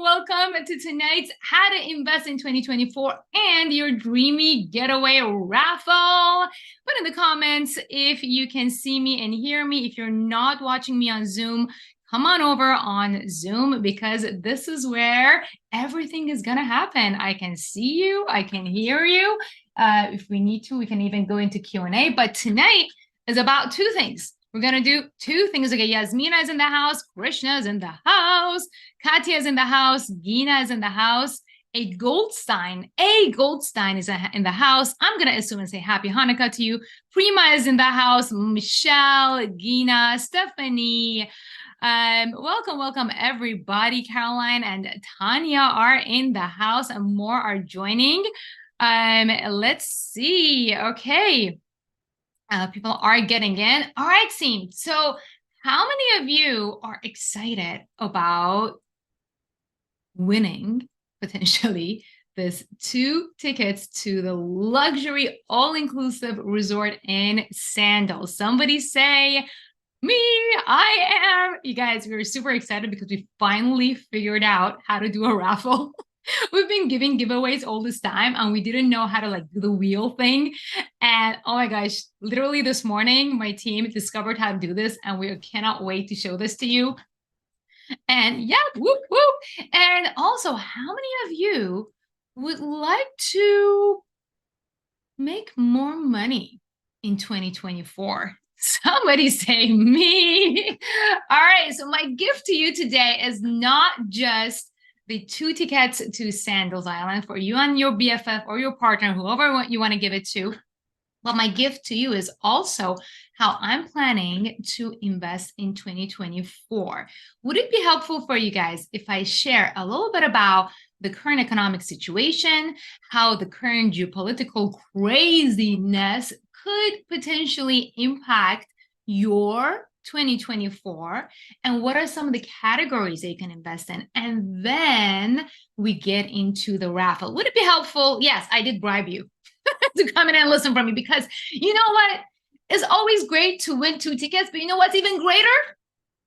welcome to tonight's How to Invest in 2024 and your dreamy getaway raffle. Put in the comments if you can see me and hear me. If you're not watching me on Zoom, come on over on Zoom because this is where everything is going to happen. I can see you. I can hear you. If we need to, we can even go into Q&A. But tonight is about two things. We're going to do two things. Okay, Yasmina is in the house. Krishna is in the house. Katya is in the house. Gina is in the house. A Goldstein is in the house. I'm going to assume and say Happy Hanukkah to you. Prima is in the house. Michelle, Gina, Stephanie. Welcome, everybody. Caroline and Tanya are in the house and more are joining. Let's see. Okay. People are getting in. All right, team. So how many of you are excited about winning potentially this 2 tickets to the luxury all-inclusive resort in Sandals? Somebody say, me, I am. You guys, we're super excited because we finally figured out how to do a raffle. We've been giving giveaways all this time and we didn't know how to do the wheel thing. And oh my gosh, literally this morning, my team discovered how to do this and we cannot wait to show this to you. And yeah, whoop, whoop. And also, how many of you would like to make more money in 2024? Somebody say me. All right, so my gift to you today is not just the 2 tickets to Sandals Island for you and your BFF or your partner, whoever you want to give it to. But my gift to you is also how I'm planning to invest in 2024. Would it be helpful for you guys if I share a little bit about the current economic situation, how the current geopolitical craziness could potentially impact your 2024, and what are some of the categories that you can invest in? And then we get into the raffle. Would it be helpful? Yes, I did bribe you to come in and listen from me because you know what? It's always great to win 2 tickets, but you know what's even greater?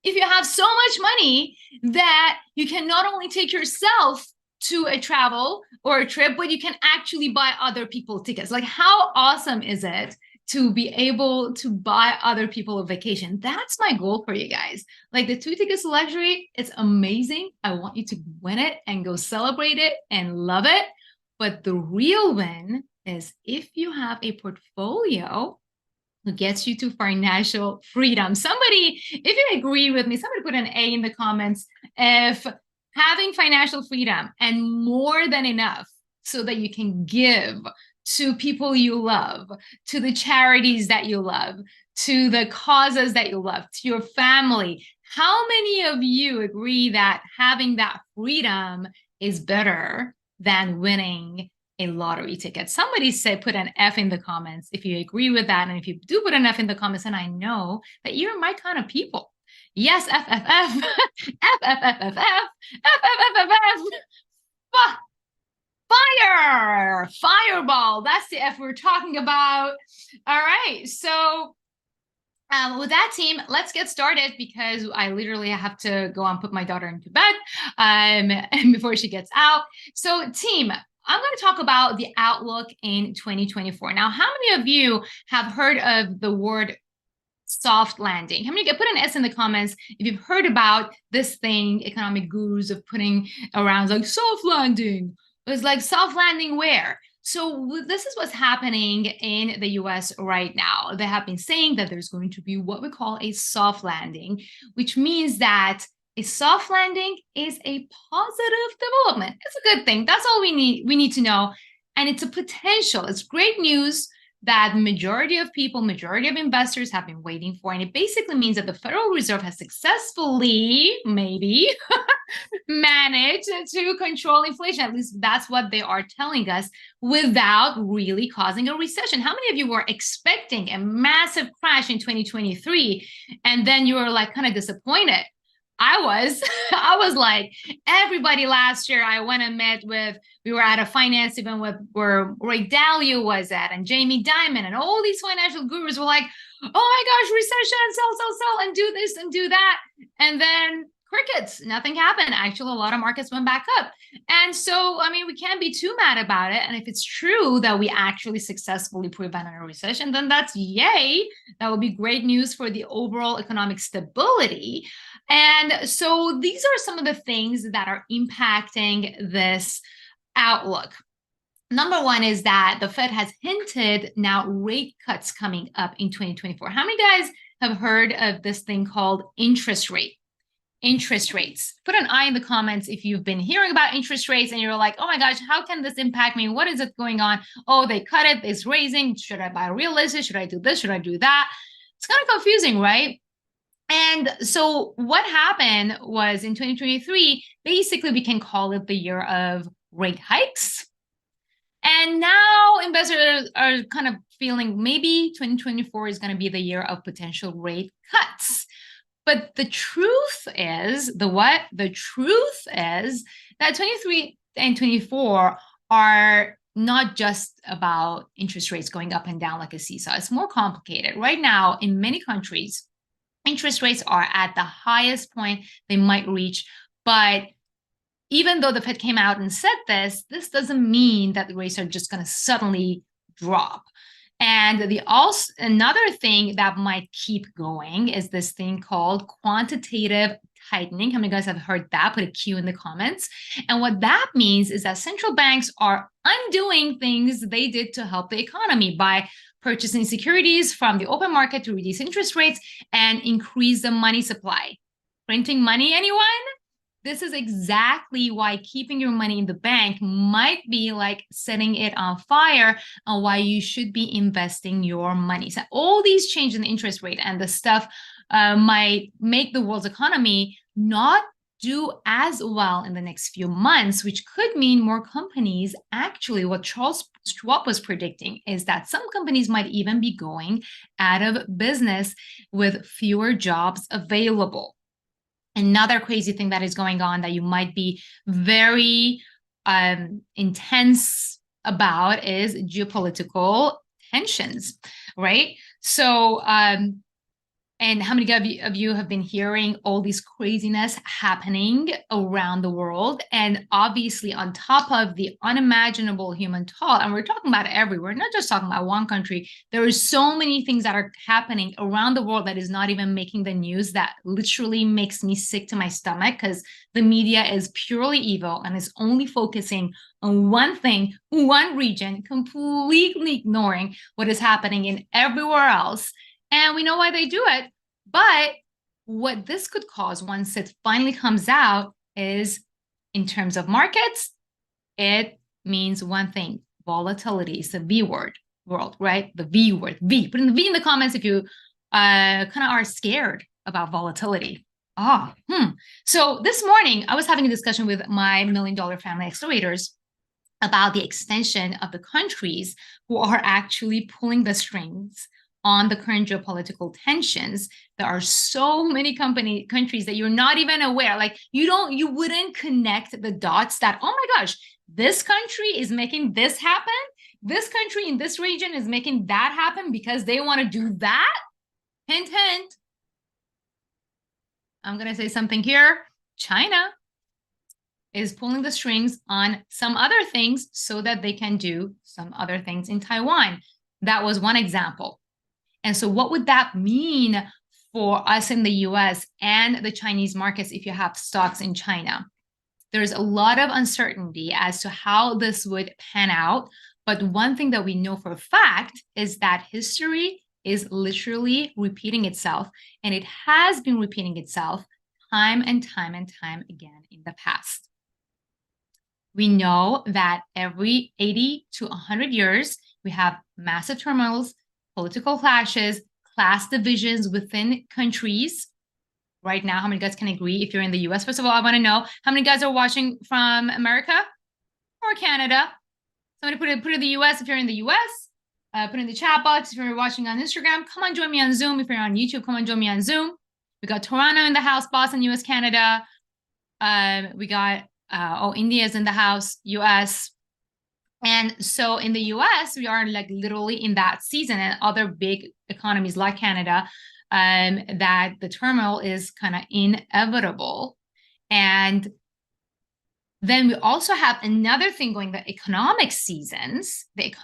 If you have so much money that you can not only take yourself to a travel or a trip, but you can actually buy other people tickets. Like, how awesome is it to be able to buy other people a vacation? That's my goal for you guys. Like the 2 tickets to luxury, it's amazing. I want you to win it and go celebrate it and love it. But the real win is if you have a portfolio that gets you to financial freedom. Somebody, if you agree with me, somebody put an A in the comments. If having financial freedom and more than enough so that you can give to people you love, to the charities that you love, to the causes that you love, to your family. How many of you agree that having that freedom is better than winning a lottery ticket? Somebody said put an F in the comments if you agree with that. And if you do put an F in the comments, then I know that you're my kind of people. Yes, F, F, F, F, F, F, F, F, F, F, F, F, F, F. Fire! Fireball. That's the F we're talking about. All right. So with that, team, let's get started because I literally have to go and put my daughter into bed before she gets out. So team, I'm going to talk about the outlook in 2024. Now, how many of you have heard of the word soft landing? How many put an S in the comments if you've heard about this thing economic gurus of putting around like soft landing? It's like soft landing where? So this is what's happening in the US right now. They have been saying that there's going to be what we call a soft landing, which means that a soft landing is a positive development. It's a good thing. That's all we need to know. And it's a potential. It's great news that majority of people, majority of investors have been waiting for. And it basically means that the Federal Reserve has successfully, maybe, managed to control inflation. At least that's what they are telling us, without really causing a recession. How many of you were expecting a massive crash in 2023 and then you were like kind of disappointed? I was like, everybody last year I went and met with, we were at a finance event where Ray Dalio was at and Jamie Dimon and all these financial gurus were like, oh my gosh, recession, sell, and do this and do that. And then crickets, nothing happened. Actually, a lot of markets went back up. And so, I mean, we can't be too mad about it. And if it's true that we actually successfully prevented a recession, then that's yay. That would be great news for the overall economic stability. And so these are some of the things that are impacting this outlook. Number one is that the Fed has hinted now rate cuts coming up in 2024. How many guys have heard of this thing called interest rate? Interest rates. Put an I in the comments if you've been hearing about interest rates and you're like, oh my gosh, how can this impact me? What is it going on? Oh, they cut it, it's raising. Should I buy real estate? Should I do this? Should I do that? It's kind of confusing, right? And so what happened was in 2023, basically we can call it the year of rate hikes. And now investors are kind of feeling maybe 2024 is going to be the year of potential rate cuts. But the truth is, The truth is that 23 and 24 are not just about interest rates going up and down like a seesaw. It's more complicated. Right now, in many countries, interest rates are at the highest point they might reach. But even though the Fed came out and said this doesn't mean that the rates are just going to suddenly drop. And another thing that might keep going is this thing called quantitative tightening. How many guys have heard that? Put a Q in the comments. And what that means is that central banks are undoing things they did to help the economy by purchasing securities from the open market to reduce interest rates and increase the money supply. Printing money, anyone? This is exactly why keeping your money in the bank might be like setting it on fire, and why you should be investing your money. So all these changes in the interest rate and the stuff might make the world's economy not do as well in the next few months, which could mean more companies. Actually, what Charles Schwab was predicting is that some companies might even be going out of business with fewer jobs available. Another crazy thing that is going on that you might be very intense about is geopolitical tensions, right? So, and how many of you have been hearing all these craziness happening around the world? And obviously on top of the unimaginable human toll, and we're talking about everywhere, not just talking about one country, there are so many things that are happening around the world that is not even making the news, that literally makes me sick to my stomach, because the media is purely evil and is only focusing on one thing, one region, completely ignoring what is happening in everywhere else. And we know why they do it. But what this could cause once it finally comes out is, in terms of markets, it means one thing: volatility. It's the V word world, right? The V word, V. Put in the V in the comments if you kind of are scared about volatility. So this morning, I was having a discussion with my $1 Million Family Accelerators about the extension of the countries who are actually pulling the strings on the current geopolitical tensions. There are so many countries that you're not even aware. Like you wouldn't connect the dots that, oh my gosh, this country is making this happen. This country in this region is making that happen because they want to do that. Hint, hint. I'm going to say something here. China is pulling the strings on some other things so that they can do some other things in Taiwan. That was one example. And so what would that mean for us in the US and the Chinese markets if you have stocks in China? There's a lot of uncertainty as to how this would pan out. But one thing that we know for a fact is that history is literally repeating itself. And it has been repeating itself time and time and time again in the past. We know that every 80 to 100 years, we have massive turmoils, political clashes, class divisions within countries. Right now, how many guys can agree? If you're in the US, first of all, I want to know how many guys are watching from America or Canada. Somebody put in the US if you're in the US. Put in the chat box if you're watching on Instagram. Come on, join me on Zoom. If you're on YouTube, come on, join me on Zoom. We got Toronto in the house, Boston, US, Canada. We got India's in the house, US. And so in the US, we are like literally in that season, and other big economies like Canada, that the turmoil is kind of inevitable. And then we also have another thing going, the economic seasons. Each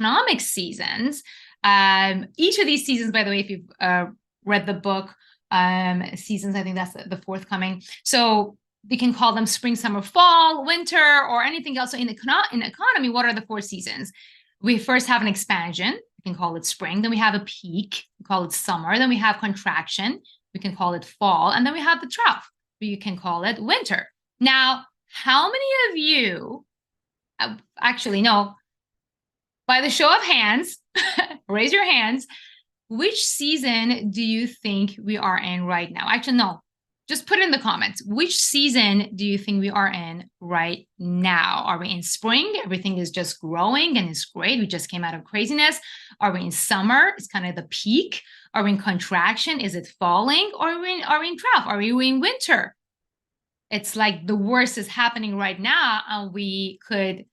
of these seasons, by the way, if you've read the book, seasons, I think that's the forthcoming. So we can call them spring, summer, fall, winter, or anything else. So in economy, what are the 4 seasons? We first have an expansion. We can call it spring. Then we have a peak. We call it summer. Then we have contraction. We can call it fall. And then we have the trough. We can call it winter. Now, how many of you, actually, no, by the show of hands, raise your hands, which season do you think we are in right now? Actually, no, just put in the comments. Which season do you think we are in right now? Are we in spring? Everything is just growing and it's great. We just came out of craziness. Are we in summer? It's kind of the peak. Are we in contraction? Is it falling? Or are we in trough? Are we in winter? It's like the worst is happening right now, and we could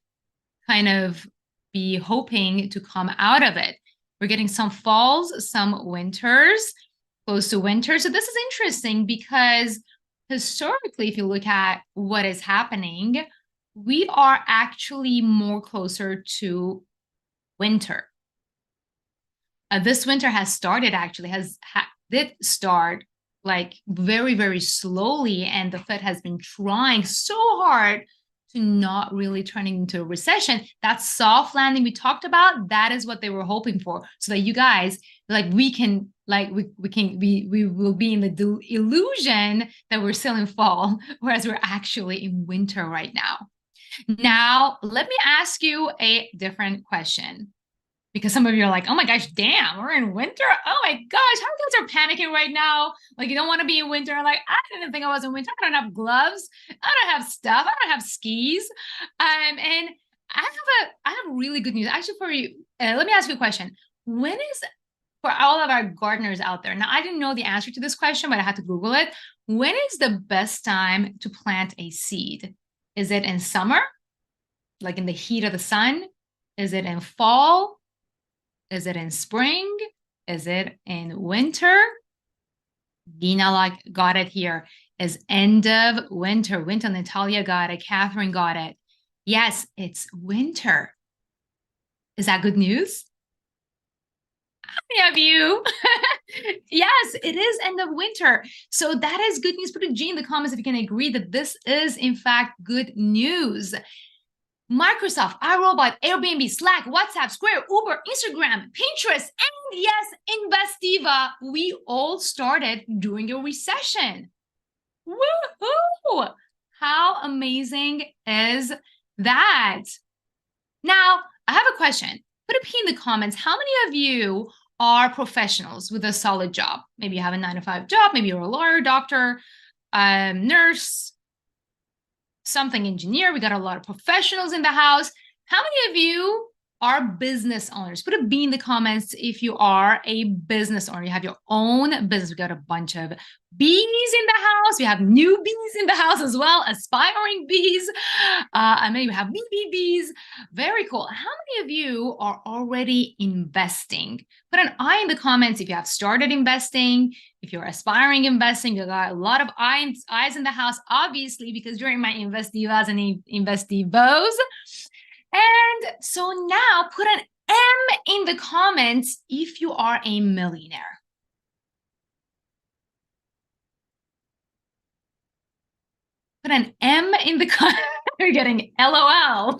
kind of be hoping to come out of it. We're getting some falls, some winters, close to winter. So this is interesting because historically, if you look at what is happening, we are actually more closer to winter. This winter has started, actually, did start like very, very slowly. And the Fed has been trying so hard to not really turn into a recession. That soft landing we talked about, that is what they were hoping for. So that you guys, like, we will be in the illusion that we're still in fall, whereas we're actually in winter right now. Now, let me ask you a different question. Because some of you are like, oh my gosh, damn, we're in winter. Oh my gosh, how you guys are panicking right now? Like, you don't want to be in winter. Like, I didn't think I was in winter. I don't have gloves. I don't have stuff. I don't have skis. And I have really good news actually for you. Let me ask you a question. When is, for all of our gardeners out there, now I didn't know the answer to this question, but I had to Google it. When is the best time to plant a seed? Is it in summer, like in the heat of the sun? Is it in fall? Is it in spring? Is it in winter? Dina got it here. Is end of winter. Winter, Natalia got it. Catherine got it. Yes, it's winter. Is that good news? How many of you? Yes, it is end of winter. So that is good news. Put a G in the comments if you can agree that this is, in fact, good news. Microsoft, iRobot, Airbnb, Slack, WhatsApp, Square, Uber, Instagram, Pinterest, and yes, Invest Diva, we all started during a recession. Woohoo! How amazing is that? Now, I have a question. Put a P in the comments. How many of you are professionals with a solid job? Maybe you have a 9-to-5 job. Maybe you're a lawyer, doctor, nurse, something engineer. We got a lot of professionals in the house. How many of you are business owners? Put a B in the comments if you are a business owner. You have your own business. We got a bunch of bees in the house. We have new bees in the house as well, aspiring bees. And maybe we have bees. Very cool. How many of you are already investing? Put an I in the comments if you have started investing. If you're aspiring investing, you got a lot of eyes in the house, obviously, because you're in my Invest Divas and Invest Divos. And so now put an M in the comments if you are a millionaire. Put an M in the comments. You're getting LOL.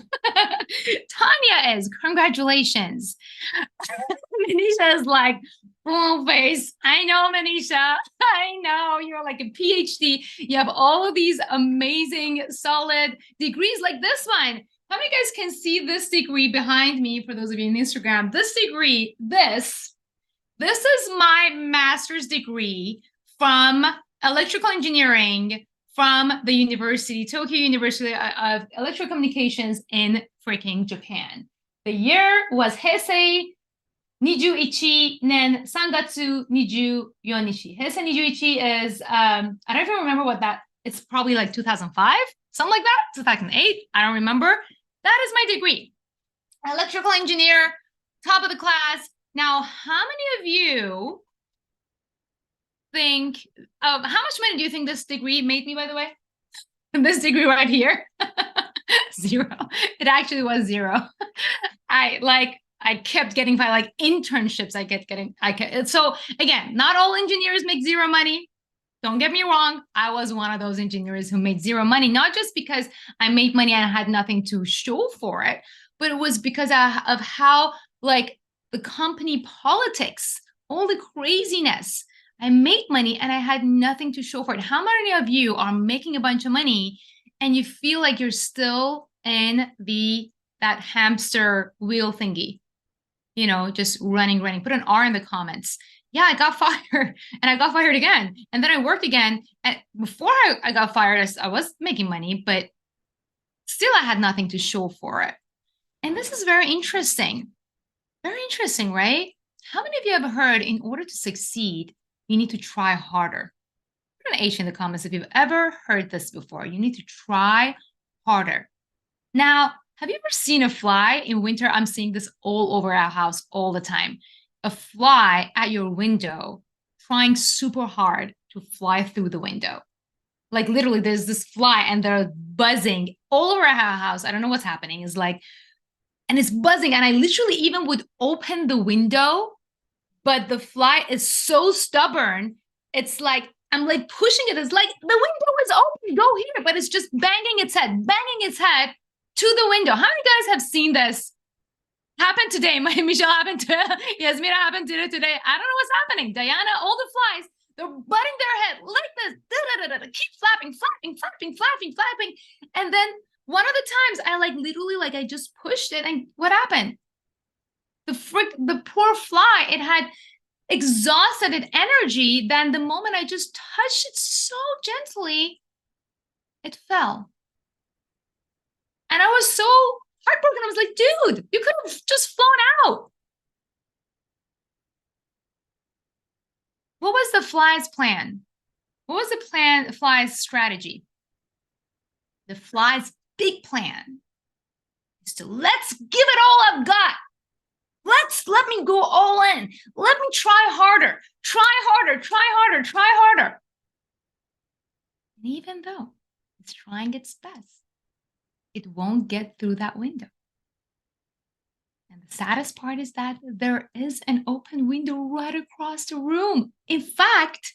Tanya is, congratulations. Manisha is like, full face. I know, Manisha. I know. You're like a PhD. You have all of these amazing, solid degrees like this one. How many guys can see this degree behind me? For those of you in Instagram, this degree, this is my master's degree from electrical engineering from the university, Tokyo University of Electrical Communications in freaking Japan. The year was Heisei 21年3月24日. Heisei 21 is, I don't even remember what that, it's probably like 2005, something like that, 2008, I don't remember. That is my degree. Electrical engineer, top of the class. Now, how many of you think, how much money do you think this degree made me, by the way? This degree right here. 0. It actually was 0. I kept getting by like internships. So again, not all engineers make 0 money. Don't get me wrong. I was one of those engineers who made 0 money, not just because I made money and I had nothing to show for it, but it was because of how like the company politics, all the craziness. I made money and I had nothing to show for it. How many of you are making a bunch of money and you feel like you're still in that hamster wheel thingy? You know, just running. Put an R in the comments. Yeah, I got fired and I got fired again. And then I worked again. And before I got fired, I was making money, but still I had nothing to show for it. And this is very interesting. Very interesting, right? How many of you have heard in order to succeed, you need to try harder? Put an H in the comments if you've ever heard this before. You need to try harder. Now, have you ever seen a fly in winter? I'm seeing this all over our house all the time. A fly at your window trying super hard to fly through the window. Like literally there's this fly and they're buzzing all over our house. I don't know what's happening. It's like, and it's buzzing. And I literally even would open the window, but the fly is so stubborn. It's like, I'm like pushing it. It's like the window is open, go here, but it's just banging its head to the window. How many guys have seen this happen today? Michelle happened to Yasmina happened to today. I don't know what's happening. Diana, all the flies, they're butting their head like this. Keep flapping. And then one of the times I like literally like I just pushed it and what happened? The poor fly, it had exhausted its energy. Then the moment I just touched it so gently, it fell. And I was so heartbroken. I was like, dude, you could have just flown out. What was the fly's plan? What was the fly's strategy? The fly's big plan is to let's give it all I've got. Let me go all in. Let me try harder. And even though it's trying its best, it won't get through that window. And the saddest part is that there is an open window right across the room. In fact,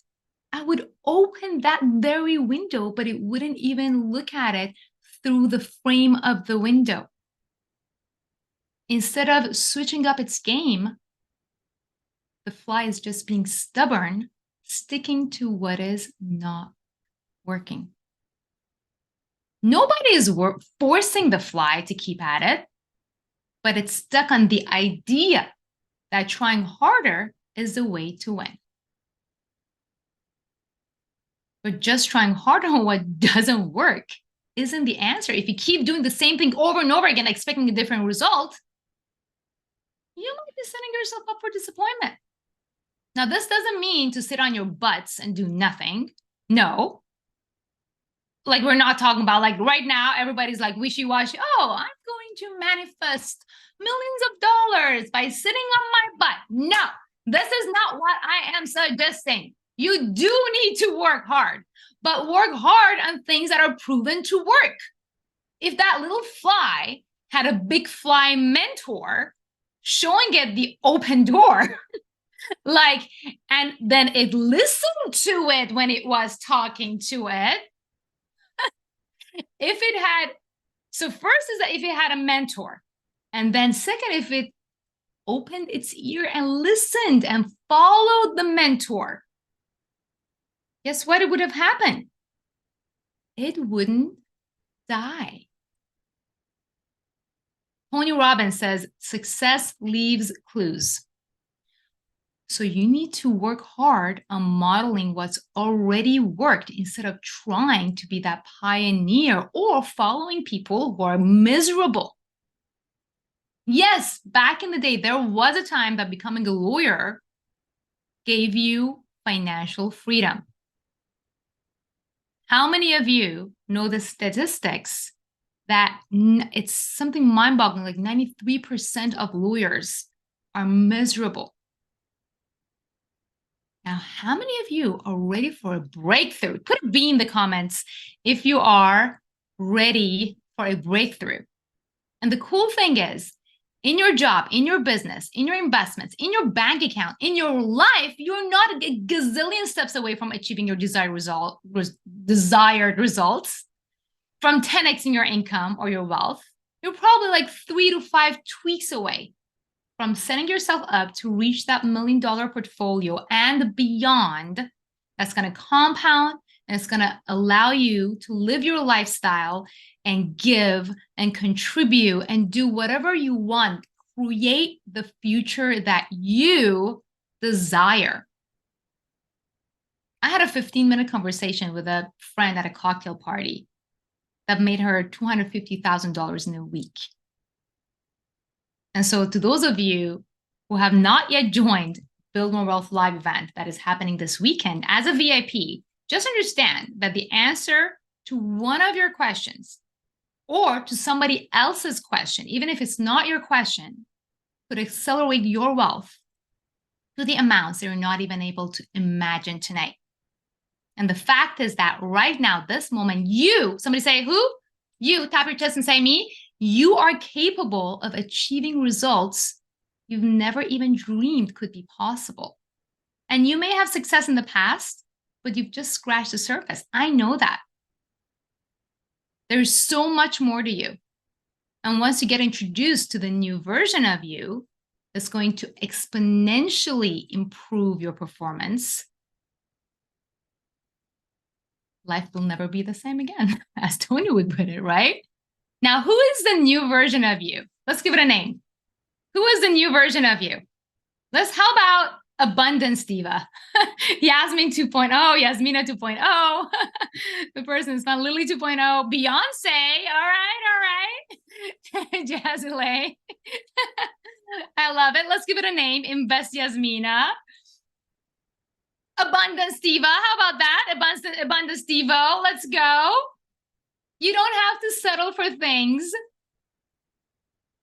I would open that very window, but it wouldn't even look at it through the frame of the window. Instead of switching up its game, the fly is just being stubborn, sticking to what is not working. Nobody is forcing the fly to keep at it, but it's stuck on the idea that trying harder is the way to win. But just trying harder on what doesn't work isn't the answer. If you keep doing the same thing over and over again, expecting a different result, you might be setting yourself up for disappointment. Now, this doesn't mean to sit on your butts and do nothing. No. Like, we're not talking about, like, right now, everybody's like wishy-washy. Oh, I'm going to manifest millions of dollars by sitting on my butt. No, this is not what I am suggesting. You do need to work hard, but work hard on things that are proven to work. If that little fly had a big fly mentor showing it the open door, like, and then it listened to it when it was talking to it. If it had, so first is that if it had a mentor, and then second, if it opened its ear and listened and followed the mentor, guess what it would have happened? It wouldn't die. Tony Robbins says, success leaves clues. So you need to work hard on modeling what's already worked instead of trying to be that pioneer or following people who are miserable. Yes, back in the day, there was a time that becoming a lawyer gave you financial freedom. How many of you know the statistics that it's something mind-boggling, like 93% of lawyers are miserable? Now, how many of you are ready for a breakthrough? Put a B in the comments if you are ready for a breakthrough. And the cool thing is, in your job, in your business, in your investments, in your bank account, in your life, you're not a gazillion steps away from achieving your desired results, from 10xing your income or your wealth. You're probably like 3 to 5 tweaks away from setting yourself up to reach that $1 million portfolio and beyond. That's going to compound, and it's going to allow you to live your lifestyle and give and contribute and do whatever you want. Create the future that you desire. I had a 15-minute conversation with a friend at a cocktail party that made her $250,000 in a week. And so to those of you who have not yet joined Build More Wealth live event that is happening this weekend as a VIP, just understand that the answer to one of your questions or to somebody else's question, even if it's not your question, could accelerate your wealth to the amounts that you're not even able to imagine tonight. And the fact is that right now, this moment, somebody say who? You, tap your chest and say me. You are capable of achieving results you've never even dreamed could be possible. And you may have success in the past, but you've just scratched the surface. I know that. There's so much more to you. And once you get introduced to the new version of you, it's going to exponentially improve your performance. Life will never be the same again, as Tony would put it, right? Now, who is the new version of you? Let's give it a name. Who is the new version of you? How about Abundance Diva? Yasmin 2.0, Yasmina 2.0. The person is not Lily 2.0. Beyonce, all right. Jazile. I love it. Let's give it a name. Invest Yasmina. Abundance Diva. How about that? Abundance Diva. Let's go. You don't have to settle for things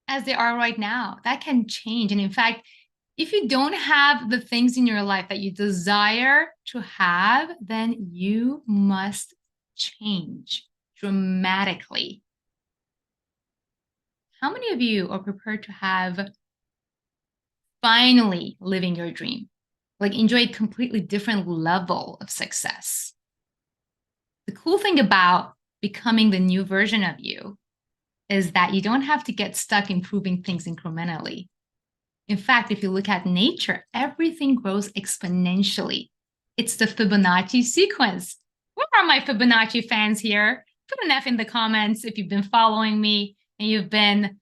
as they are right now. That can change. And in fact, if you don't have the things in your life that you desire to have, then you must change dramatically. How many of you are prepared to have finally living your dream? Like enjoy a completely different level of success. The cool thing about becoming the new version of you is that you don't have to get stuck improving things incrementally. In fact, if you look at nature, everything grows exponentially. It's the Fibonacci sequence. Where are my Fibonacci fans here? Put an F in the comments if you've been following me and you've been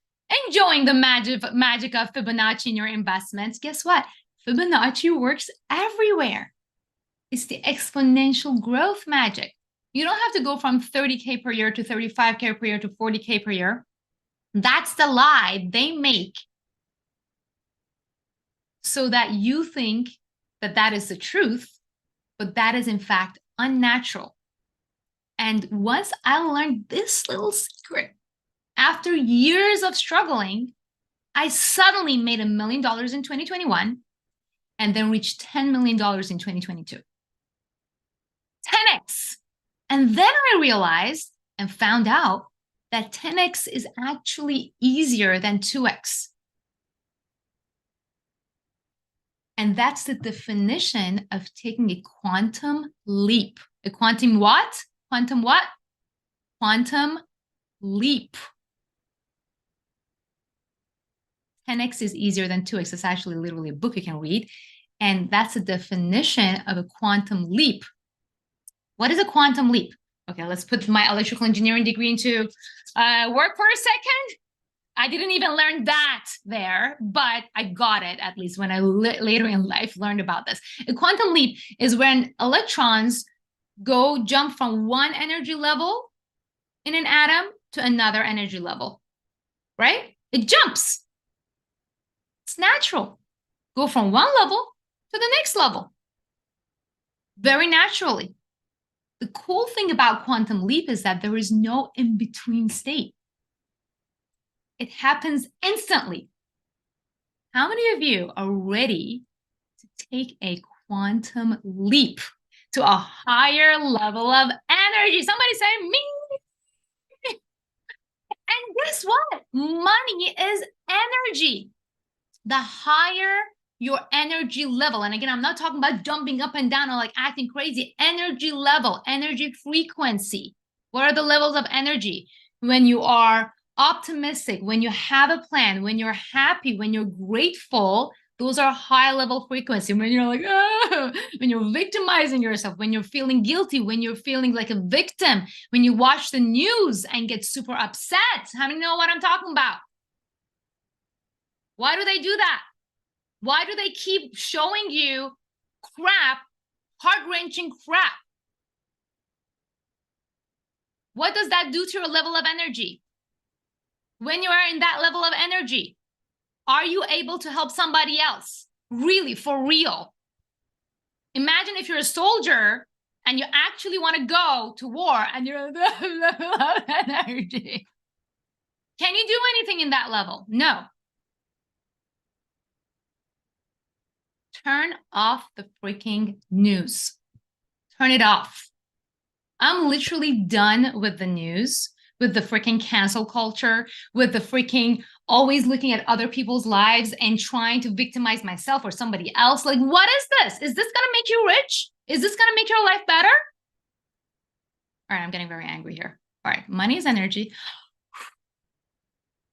enjoying the magic of Fibonacci in your investments. Guess what? Fibonacci works everywhere. It's the exponential growth magic. You don't have to go from 30K per year to 35K per year to 40K per year. That's the lie they make so that you think that that is the truth, but that is in fact unnatural. And once I learned this little secret, after years of struggling, I suddenly made $1 million in 2021 and then reached $10 million in 2022. 10x. And then I realized and found out that 10x is actually easier than 2x. And that's the definition of taking a quantum leap. A quantum what? Quantum what? Quantum leap. 10x is easier than 2x. It's actually literally a book you can read. And that's the definition of a quantum leap. What is a quantum leap? Okay, let's put my electrical engineering degree into work for a second. I didn't even learn that there, but I got it at least when I later in life learned about this. A quantum leap is when electrons jump from one energy level in an atom to another energy level, right? It jumps. It's natural. Go from one level to the next level. Very naturally. The cool thing about quantum leap is that there is no in-between state. It happens instantly. How many of you are ready to take a quantum leap to a higher level of energy. Somebody say me. And guess what? Money is energy. The higher your energy level, and again, I'm not talking about jumping up and down or like acting crazy, energy level, energy frequency. What are the levels of energy? When you are optimistic, when you have a plan, when you're happy, when you're grateful, those are high level frequency. When you're like, oh, when you're victimizing yourself, when you're feeling guilty, when you're feeling like a victim, when you watch the news and get super upset. How many know what I'm talking about? Why do they do that? Why do they keep showing you crap, heart-wrenching crap? What does that do to your level of energy? When you are in that level of energy, are you able to help somebody else? Really, for real. Imagine if you're a soldier and you actually want to go to war and you're in that level of energy. Can you do anything in that level? No. Turn off the freaking news. Turn it off. I'm literally done with the news, with the freaking cancel culture, with the freaking always looking at other people's lives and trying to victimize myself or somebody else. Like, what is this? Is this going to make you rich? Is this going to make your life better? All right, I'm getting very angry here. All right, money is energy.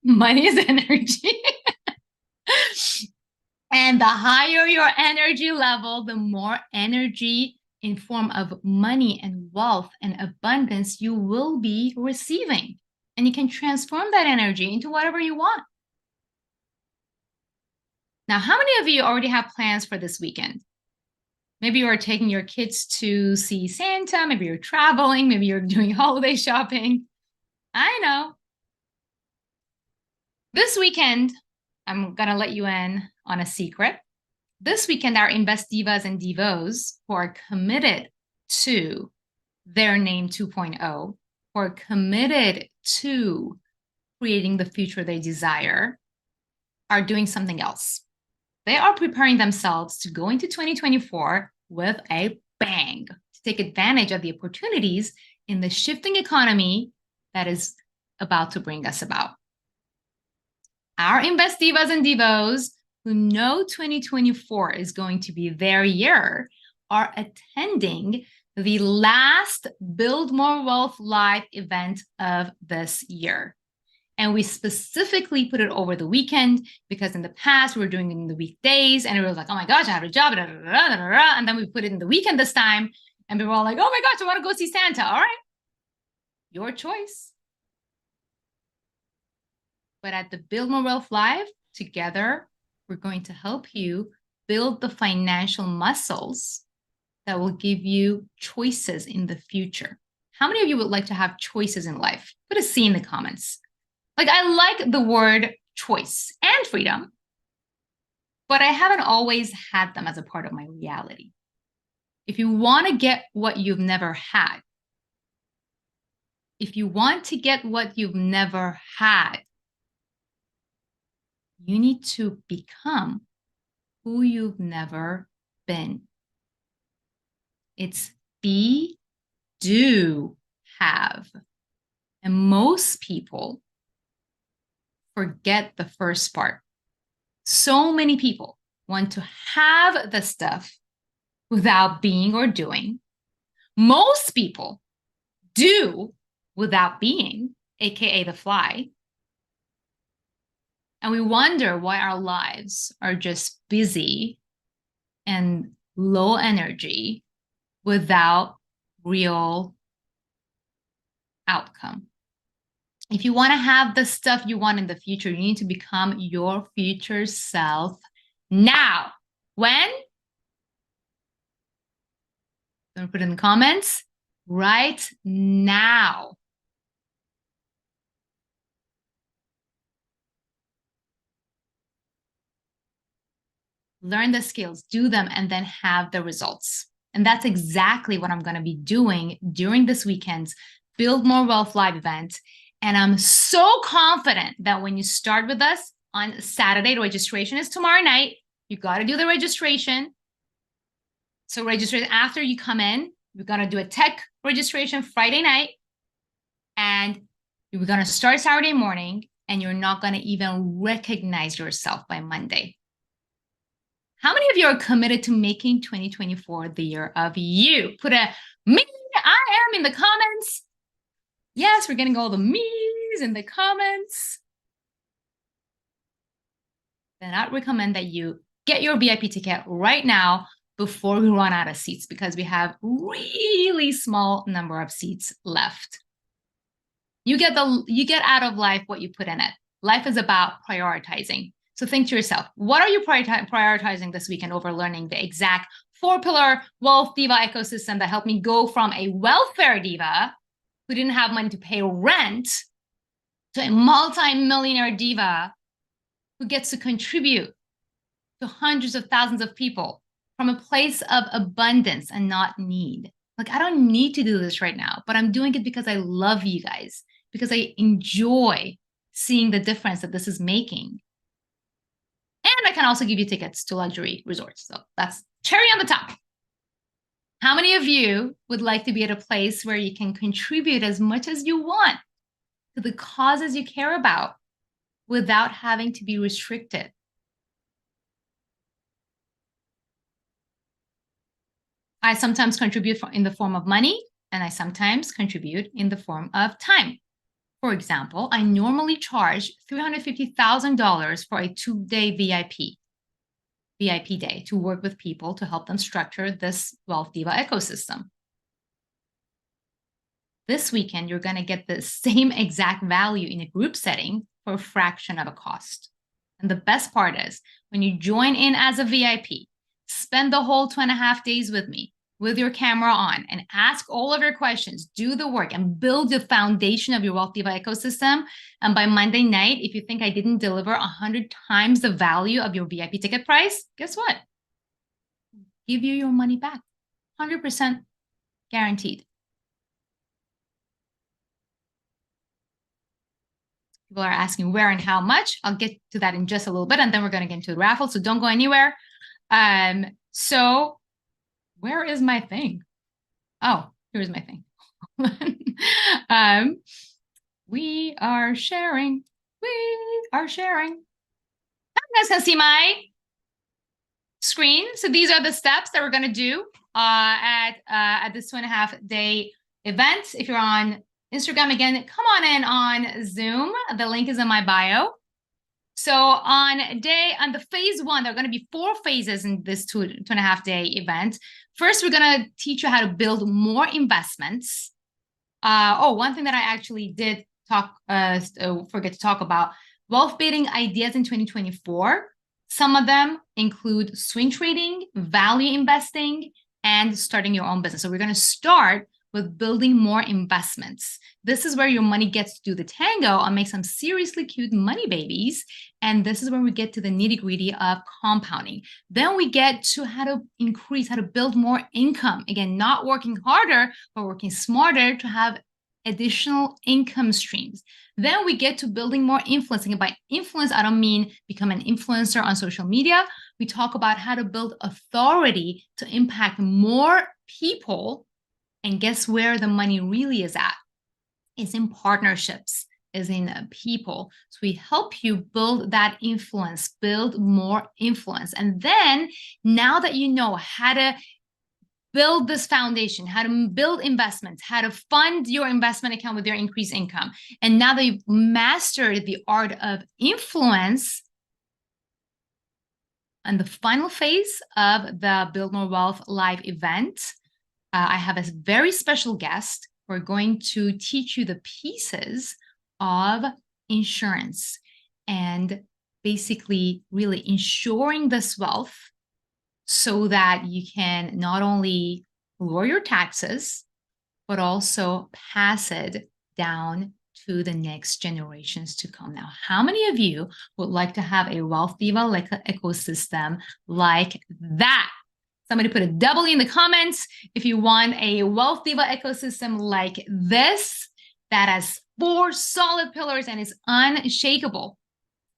Money is energy. And the higher your energy level, the more energy in form of money and wealth and abundance you will be receiving. And you can transform that energy into whatever you want. Now, how many of you already have plans for this weekend? Maybe you are taking your kids to see Santa. Maybe you're traveling. Maybe you're doing holiday shopping. I know. This weekend, I'm going to let you in on a secret. This weekend, our Invest Divas and Divos who are committed to their name 2.0, who are committed to creating the future they desire, are doing something else. They are preparing themselves to go into 2024 with a bang, to take advantage of the opportunities in the shifting economy that is about to bring us about. Our Invest Divas and Divos who know 2024 is going to be their year are attending the last Build More Wealth Live event of this year. And we specifically put it over the weekend because in the past we were doing it in the weekdays and it was like, oh my gosh, I have a job, and then we put it in the weekend this time and people were all like, oh my gosh, I want to go see Santa. All right, your choice. But at the Build More Wealth Live, together, we're going to help you build the financial muscles that will give you choices in the future. How many of you would like to have choices in life? Put a C in the comments. Like, I like the word choice and freedom, but I haven't always had them as a part of my reality. If you want to get what you've never had, if you want to get what you've never had, you need to become who you've never been. It's be, do, have. And most people forget the first part. So many people want to have the stuff without being or doing. Most people do without being, aka the fly. And we wonder why our lives are just busy and low energy without real outcome. If you want to have the stuff you want in the future, you need to become your future self now. When? Don't put it in the comments. Right now. Learn the skills, do them, and then have the results. And that's exactly what I'm going to be doing during this weekend's Build More Wealth Live event. And I'm so confident that when you start with us on Saturday, the registration is tomorrow night. You got to do the registration. So registration, after you come in, we're going to do a tech registration Friday night. And we're going to start Saturday morning. And you're not going to even recognize yourself by Monday. How many of you are committed to making 2024 the year of you? Put a me, I am in the comments. Yes, we're getting all the me's in the comments. Then I'd recommend that you get your VIP ticket right now before we run out of seats, because we have really small number of seats left. You get out of life what you put in it. Life is about prioritizing. So think to yourself, what are you prioritizing this weekend over learning the exact 4-pillar wealth diva ecosystem that helped me go from a welfare diva who didn't have money to pay rent to a multi-millionaire diva who gets to contribute to hundreds of thousands of people from a place of abundance and not need. Like, I don't need to do this right now, but I'm doing it because I love you guys, because I enjoy seeing the difference that this is making. And I can also give you tickets to luxury resorts. So that's cherry on the top. How many of you would like to be at a place where you can contribute as much as you want to the causes you care about without having to be restricted? I sometimes contribute in the form of money, and I sometimes contribute in the form of time. For example, I normally charge $350,000 for a 2-day VIP day to work with people to help them structure this Wealth Diva ecosystem. This weekend, you're going to get the same exact value in a group setting for a fraction of a cost. And the best part is, when you join in as a VIP, spend the whole 2.5 days with me, with your camera on, and ask all of your questions, do the work, and build the foundation of your Wealth Diva ecosystem. And by Monday night, if you think I didn't deliver 100 times the value of your VIP ticket price, guess what? Give you your money back, 100% guaranteed. People are asking where and how much. I'll get to that in just a little bit, and then we're going to get into the raffle, so don't go anywhere. So where is my thing? Oh, here's my thing. We are sharing. We are sharing. You guys can see my screen. So these are the steps that we're going to do at this 2.5-day event. If you're on Instagram, again, come on in on Zoom. The link is in my bio. So on the phase 1, there are going to be 4 phases in this 2.5-day event. First, we're going to teach you how to build more investments. One thing that I actually did forget to talk about, wealth building ideas in 2024. Some of them include swing trading, value investing, and starting your own business. So we're going to start with building more investments. This is where your money gets to do the tango and make some seriously cute money babies. And this is where we get to the nitty-gritty of compounding. Then we get to how to build more income. Again, not working harder, but working smarter to have additional income streams. Then we get to building more influence. And by influence, I don't mean become an influencer on social media. We talk about how to build authority to impact more people. And guess where the money really is at? It's in partnerships, is in people. So we help you build that influence, build more influence. And then now that you know how to build this foundation, how to build investments, how to fund your investment account with your increased income, and now that you've mastered the art of influence, and the final phase of the Build More Wealth live event, I have a very special guest. We're going to teach you the pieces of insurance and basically really ensuring this wealth so that you can not only lower your taxes, but also pass it down to the next generations to come. Now, how many of you would like to have a Wealth Diva ecosystem like that? Somebody put a W in the comments if you want a Wealth Diva ecosystem like this that has 4 solid pillars and is unshakable.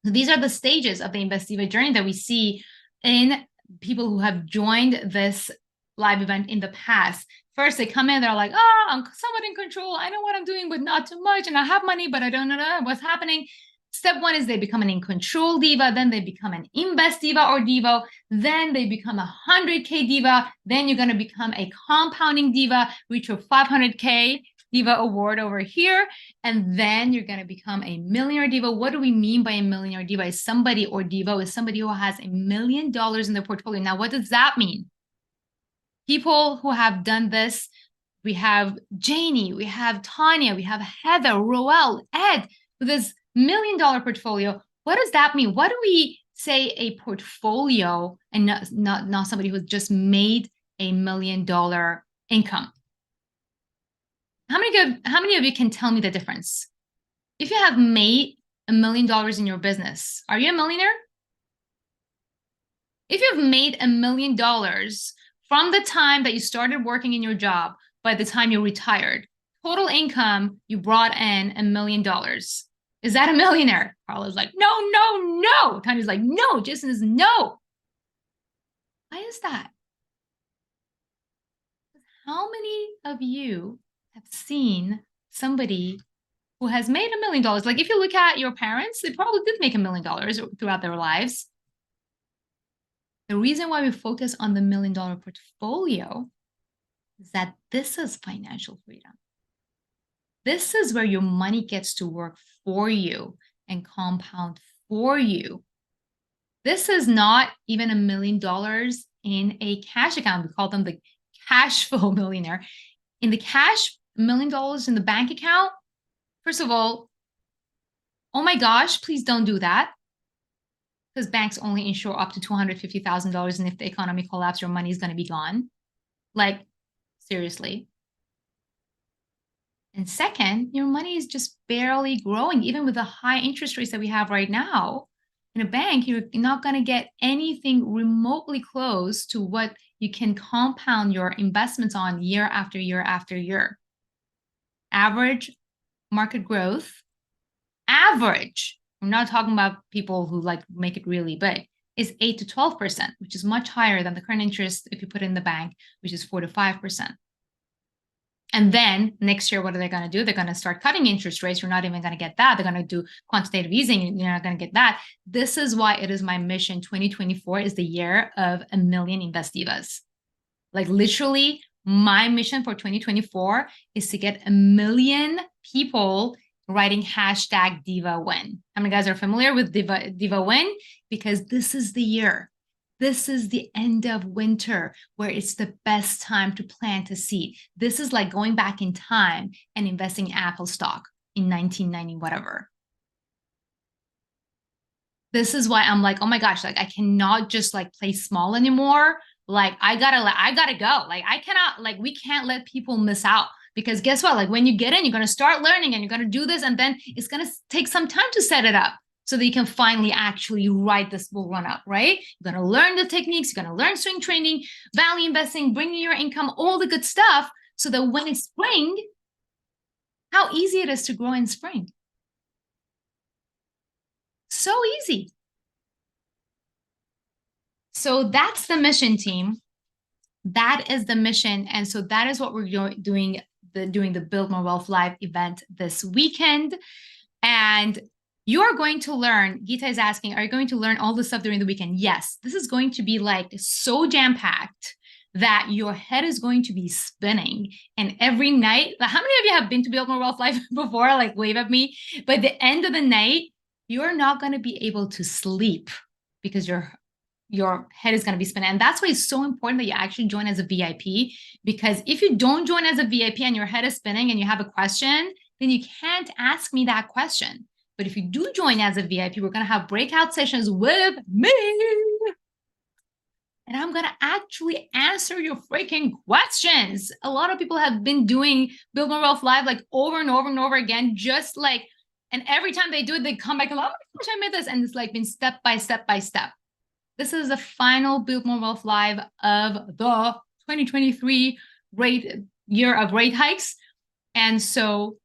So these are the stages of the Invest Diva journey that we see in people who have joined this live event in the past. First, they come in, they're like, oh, I'm somewhat in control. I know what I'm doing, but not too much. And I have money, but I don't know what's happening. Step one is they become an in control diva. Then they become an invest diva or diva. Then they become a 100K diva. Then you're going to become a compounding diva, reach your 500K diva award over here. And then you're going to become a millionaire diva. What do we mean by a millionaire diva? Is somebody, or diva is somebody who has $1 million in their portfolio. Now, what does that mean? People who have done this, we have Janie, we have Tanya, we have Heather, Roel, Ed, with this $1 million portfolio. What does that mean? What do we say a portfolio and not somebody who just made $1 million income? How many of you can tell me the difference? If you have made $1 million in your business, are you a millionaire? If you've made $1 million from the time that you started working in your job, by the time you retired, total income, you brought in $1 million. Is that a millionaire? Carla's like, no, no, no. Tanya's like, no. Jason is no. Why is that? How many of you have seen somebody who has made $1 million? Like if you look at your parents, they probably did make $1 million throughout their lives. The reason why we focus on the $1 million portfolio is that this is financial freedom. This is where your money gets to work for you and compound for you. This is not even $1 million in a cash account. We call them the cash flow millionaire. In the cash, $1 million in the bank account, first of all, oh my gosh, please don't do that. Because banks only insure up to $250,000. And if the economy collapses, your money is going to be gone. Like, seriously. And second, your money is just barely growing, even with the high interest rates that we have right now. In a bank, you're not going to get anything remotely close to what you can compound your investments on year after year after year. Average market growth, average, I'm not talking about people who like make it really big, is 8 to 12%, which is much higher than the current interest if you put it in the bank, which is 4 to 5%. And then next year, what are they going to do? They're going to start cutting interest rates. You're not even going to get that. They're going to do quantitative easing. You're not going to get that. This is why it is my mission. 2024 is the year of 1 million Invest Divas. Like literally, my mission for 2024 is to get 1 million people writing hashtag Diva Win. How many guys are familiar with Diva Win? Because this is the year. This is the end of winter where it's the best time to plant a seed. This is like going back in time and investing in Apple stock in 1990, whatever. This is why I'm like, oh my gosh, like I cannot just like play small anymore. Like I gotta go. Like I cannot, like we can't let people miss out. Because guess what? Like when you get in, you're going to start learning and you're going to do this. And then it's going to take some time to set it up so that you can finally actually ride this bull run up, right? You're going to learn the techniques. You're going to learn swing trading, value investing, bringing your income, all the good stuff. So that when it's spring, how easy it is to grow in spring. So easy. So that's the mission, team. That is the mission. And so that is what we're doing the Build More Wealth Live event this weekend. And you're going to learn, Geeta is asking, are you going to learn all this stuff during the weekend? Yes, this is going to be like so jam-packed that your head is going to be spinning. And every night, how many of you have been to Build More Wealth Live before? Like wave at me. But at the end of the night, you're not going to be able to sleep because your head is going to be spinning. And that's why it's so important that you actually join as a VIP, because if you don't join as a VIP and your head is spinning and you have a question, then you can't ask me that question. But if you do join as a VIP, we're going to have breakout sessions with me. And I'm going to actually answer your freaking questions. A lot of people have been doing Build More Wealth Live like over and over and over again, just like, and every time they do it, they come back and oh my gosh, I made this. And it's like been step by step by step. This is the final Build More Wealth Live of the 2023 year of rate hikes. And so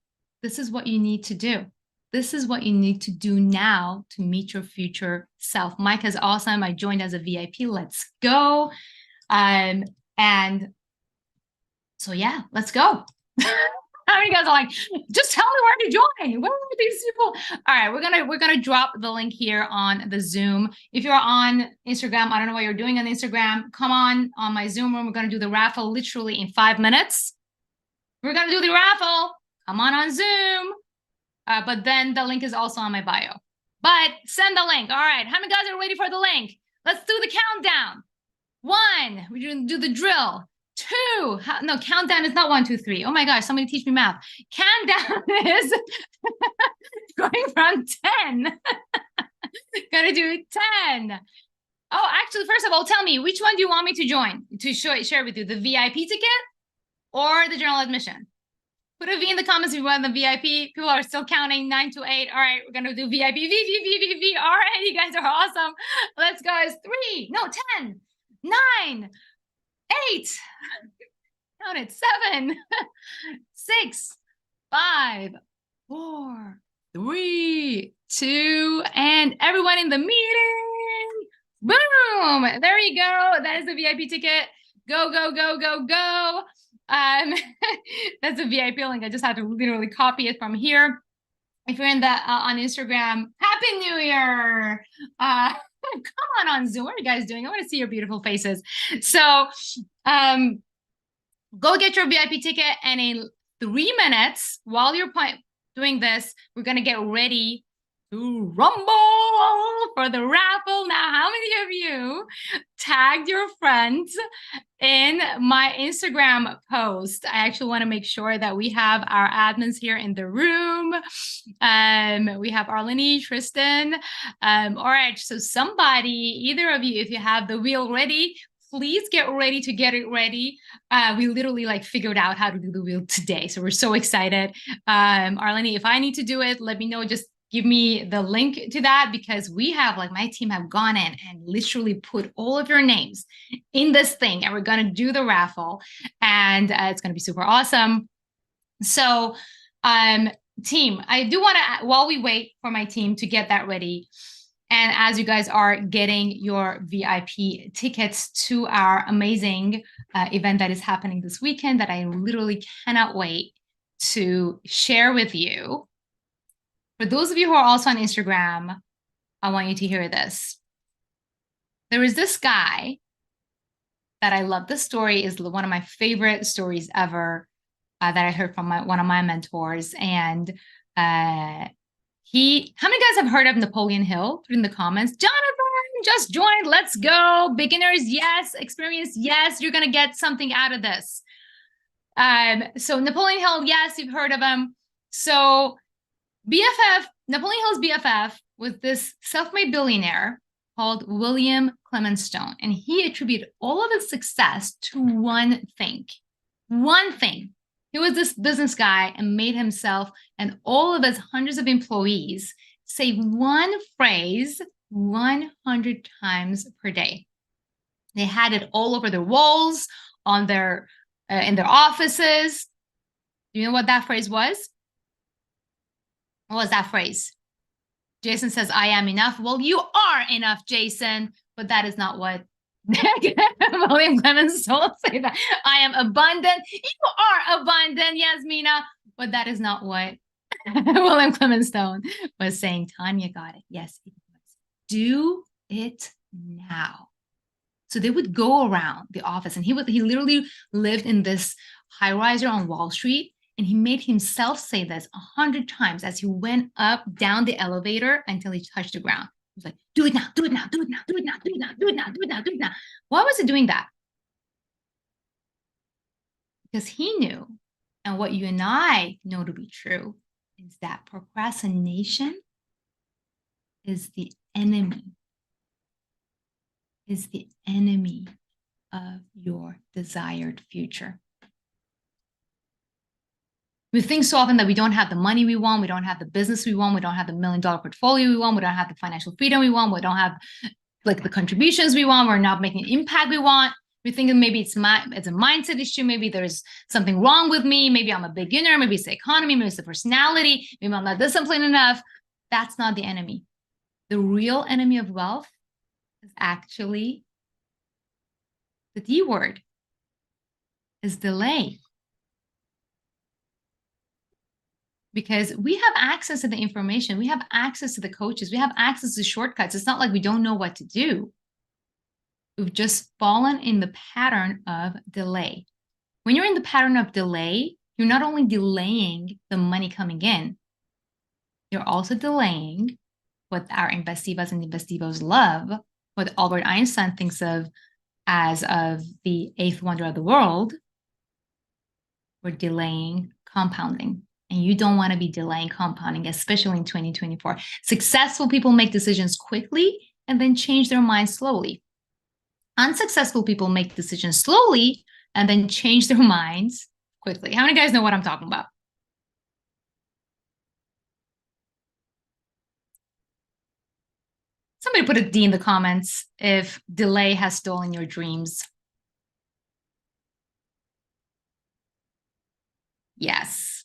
this is what you need to do. This is what you need to do now to meet your future self. Mike is awesome. I joined as a VIP. Let's go. And so, yeah, let's go. How many guys are like, just tell me where to join? Where are these people? All right, we're gonna drop the link here on the Zoom. If you're on Instagram, I don't know what you're doing on Instagram. Come on my Zoom room. We're gonna do the raffle literally in 5 minutes. We're gonna do the raffle. Come on Zoom. But then the link is also on my bio. But send the link. All right, how many guys are ready for the link? Let's do the countdown. 1, we're gonna do the drill. 2, no, countdown is not 1, 2, 3. Oh my gosh, somebody teach me math. Countdown is going from 10. Gotta do 10. Oh, actually, first of all, tell me, which one do you want me to join, to share with you, the VIP ticket or the general admission? Put a V in the comments if you want the VIP. People are still counting 9 to 8. All right, we're gonna do VIP, V. All right, you guys are awesome. Let's go. It's 3, no, 10, 9, 8, count it, 7, 6, 5, 4, 3, 2, and everyone in the meeting. Boom! There you go. That is the VIP ticket. Go, go, go, go, go. That's a VIP link. I just had to literally copy it from here. If you're in the on Instagram, Happy New Year. Come on Zoom. What are you guys doing? I want to see your beautiful faces. So go get your VIP ticket, and in 3 minutes, while you're doing this, we're going to get ready to rumble for the raffle. Now, how many of you tagged your friends in my Instagram post? I actually want to make sure that we have our admins here in the room. We have Arlene, Tristan. All right, so somebody, either of you, if you have the wheel ready, please get ready to get it ready. We literally like figured out how to do the wheel today, so we're so excited. Arlene, if I need to do it, let me know. Just give me the link to that, because we have, like, my team have gone in and literally put all of your names in this thing, and we're going to do the raffle, and it's going to be super awesome. So team, I do want to, while we wait for my team to get that ready, and as you guys are getting your VIP tickets to our amazing event that is happening this weekend, that I literally cannot wait to share with you. For those of you who are also on Instagram, I want you to hear this. There is this guy that I love. This story is one of my favorite stories ever that I heard from one of my mentors. And how many guys have heard of Napoleon Hill? Put in the comments. Jonathan just joined. Let's go. Beginners, yes. Experience, yes. You're going to get something out of this. So Napoleon Hill, yes, you've heard of him. So Napoleon Hill's BFF was this self-made billionaire called William Clement Stone. And he attributed all of his success to one thing. One thing. He was this business guy and made himself and all of his hundreds of employees say one phrase 100 times per day. They had it all over their walls, on their in their offices. Do you know what that phrase was? What was that phrase? Jason says, I am enough. Well, you are enough, Jason, but that is not what William Clement Stone say that. I am abundant. You are abundant, Yasmina, but that is not what William Clement Stone was saying. Tanya got it. Yes, it was. Do it now. So they would go around the office, and he literally lived in this high-riser on Wall Street. And he made himself say this 100 times as he went up, down the elevator until he touched the ground. He was like, do it now, do it now, do it now, do it now, do it now, do it now, do it now, do it now. Why was he doing that? Because he knew, and what you and I know to be true, is that procrastination is the enemy of your desired future. We think so often that we don't have the money we want, we don't have the business we want, we don't have the $1 million portfolio we want, we don't have the financial freedom we want, we don't have like the contributions we want, we're not making the impact we want. We think that maybe it's a mindset issue, maybe there's something wrong with me, maybe I'm a beginner, maybe it's the economy, maybe it's the personality, maybe I'm not disciplined enough. That's not the enemy. The real enemy of wealth is actually the D word. is delay. Because we have access to the information, we have access to the coaches, we have access to shortcuts. It's not like we don't know what to do. We've just fallen in the pattern of delay. When you're in the pattern of delay, you're not only delaying the money coming in, you're also delaying what our investivas and investivos love, what Albert Einstein thinks of as of the eighth wonder of the world. We're delaying compounding. And you don't want to be delaying compounding, especially in 2024. Successful people make decisions quickly and then change their minds slowly. Unsuccessful people make decisions slowly and then change their minds quickly. How many guys know what I'm talking about? Somebody put a D in the comments if delay has stolen your dreams. Yes.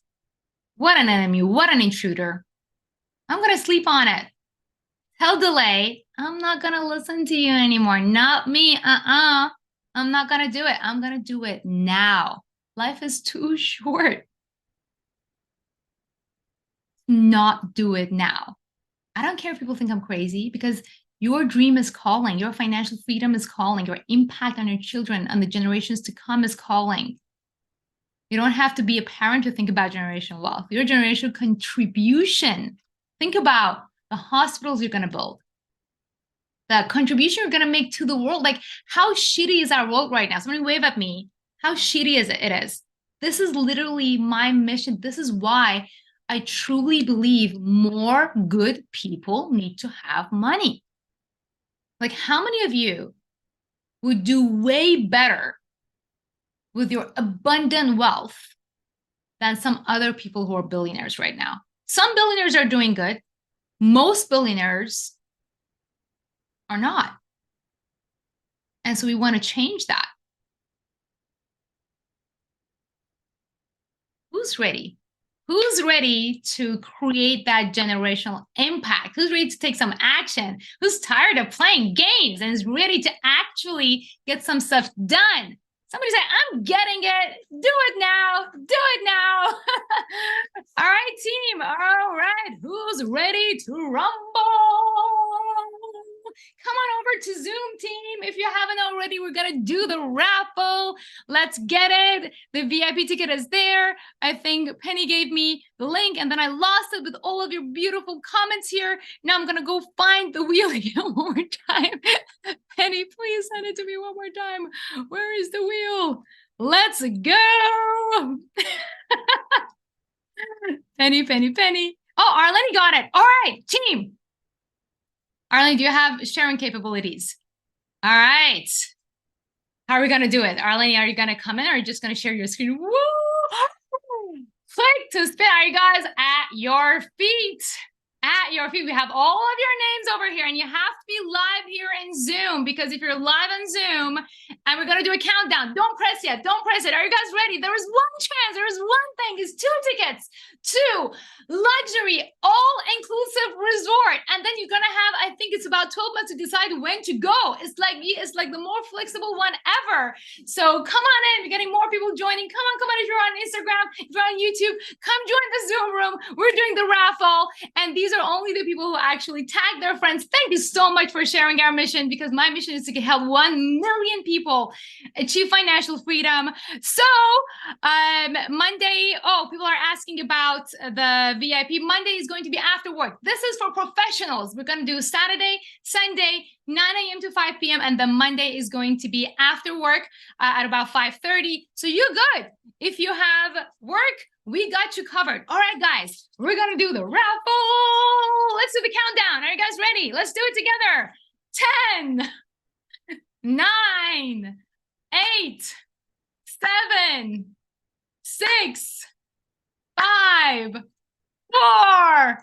What an enemy. What an intruder. I'm going to sleep on it. Tell delay, I'm not going to listen to you anymore. Not me. I'm not going to do it. I'm going to do it now. Life is too short. Not do it now. I don't care if people think I'm crazy, because your dream is calling. Your financial freedom is calling. Your impact on your children and the generations to come is calling. You don't have to be a parent to think about generational wealth. Your generational contribution. Think about the hospitals you're going to build, the contribution you're going to make to the world. Like, how shitty is our world right now? Somebody wave at me. How shitty is it? It is. This is literally my mission. This is why I truly believe more good people need to have money. Like, how many of you would do way better with your abundant wealth than some other people who are billionaires right now? Some billionaires are doing good. Most billionaires are not. And so we want to change that. Who's ready? Who's ready to create that generational impact? Who's ready to take some action? Who's tired of playing games and is ready to actually get some stuff done? Somebody say, I'm getting it. Do it now. Do it now. All right, team. All right. Who's ready to rumble? Come on over to Zoom, team. If you haven't already, we're going to do the raffle. Let's get it. The VIP ticket is there. I think Penny gave me the link, and then I lost it with all of your beautiful comments here. Now I'm going to go find the wheel again one more time. Penny, please send it to me one more time. Where is the wheel? Let's go. Penny, Penny, Penny. Oh, Arlene got it. All right, team. Arlene, do you have sharing capabilities? All right. How are we going to do it? Arlene, are you going to come in, or are you just going to share your screen? Woo! Click to spin. Are you guys at your feet? At your feet. We have all of your names over here, and you have to be live here in Zoom, because if you're live on Zoom and we're going to do a countdown, don't press yet. Don't press it. Are you guys ready? There is one chance. There is one thing. It's 2 tickets to luxury all-inclusive resort. And then you're going to have, I think it's about 12 months to decide when to go. It's like the more flexible one ever. So come on in. We're getting more people joining. Come on. If you're on Instagram, if you're on YouTube, come join the Zoom room. We're doing the raffle. And these are only the people who actually tag their friends. Thank you so much for sharing our mission, because my mission is to help 1 million people achieve financial freedom. So Monday, people are asking about the VIP. Monday is going to be after work. This is for professionals. We're going to do Saturday, Sunday, 9 a.m. to 5 p.m. And then Monday is going to be after work at about 5:30. So you're good. If you have work, we got you covered. All right, guys, we're going to do the raffle. Let's do the countdown. Are you guys ready? Let's do it together. 10, 9, 8, 7, 6, 5, 4,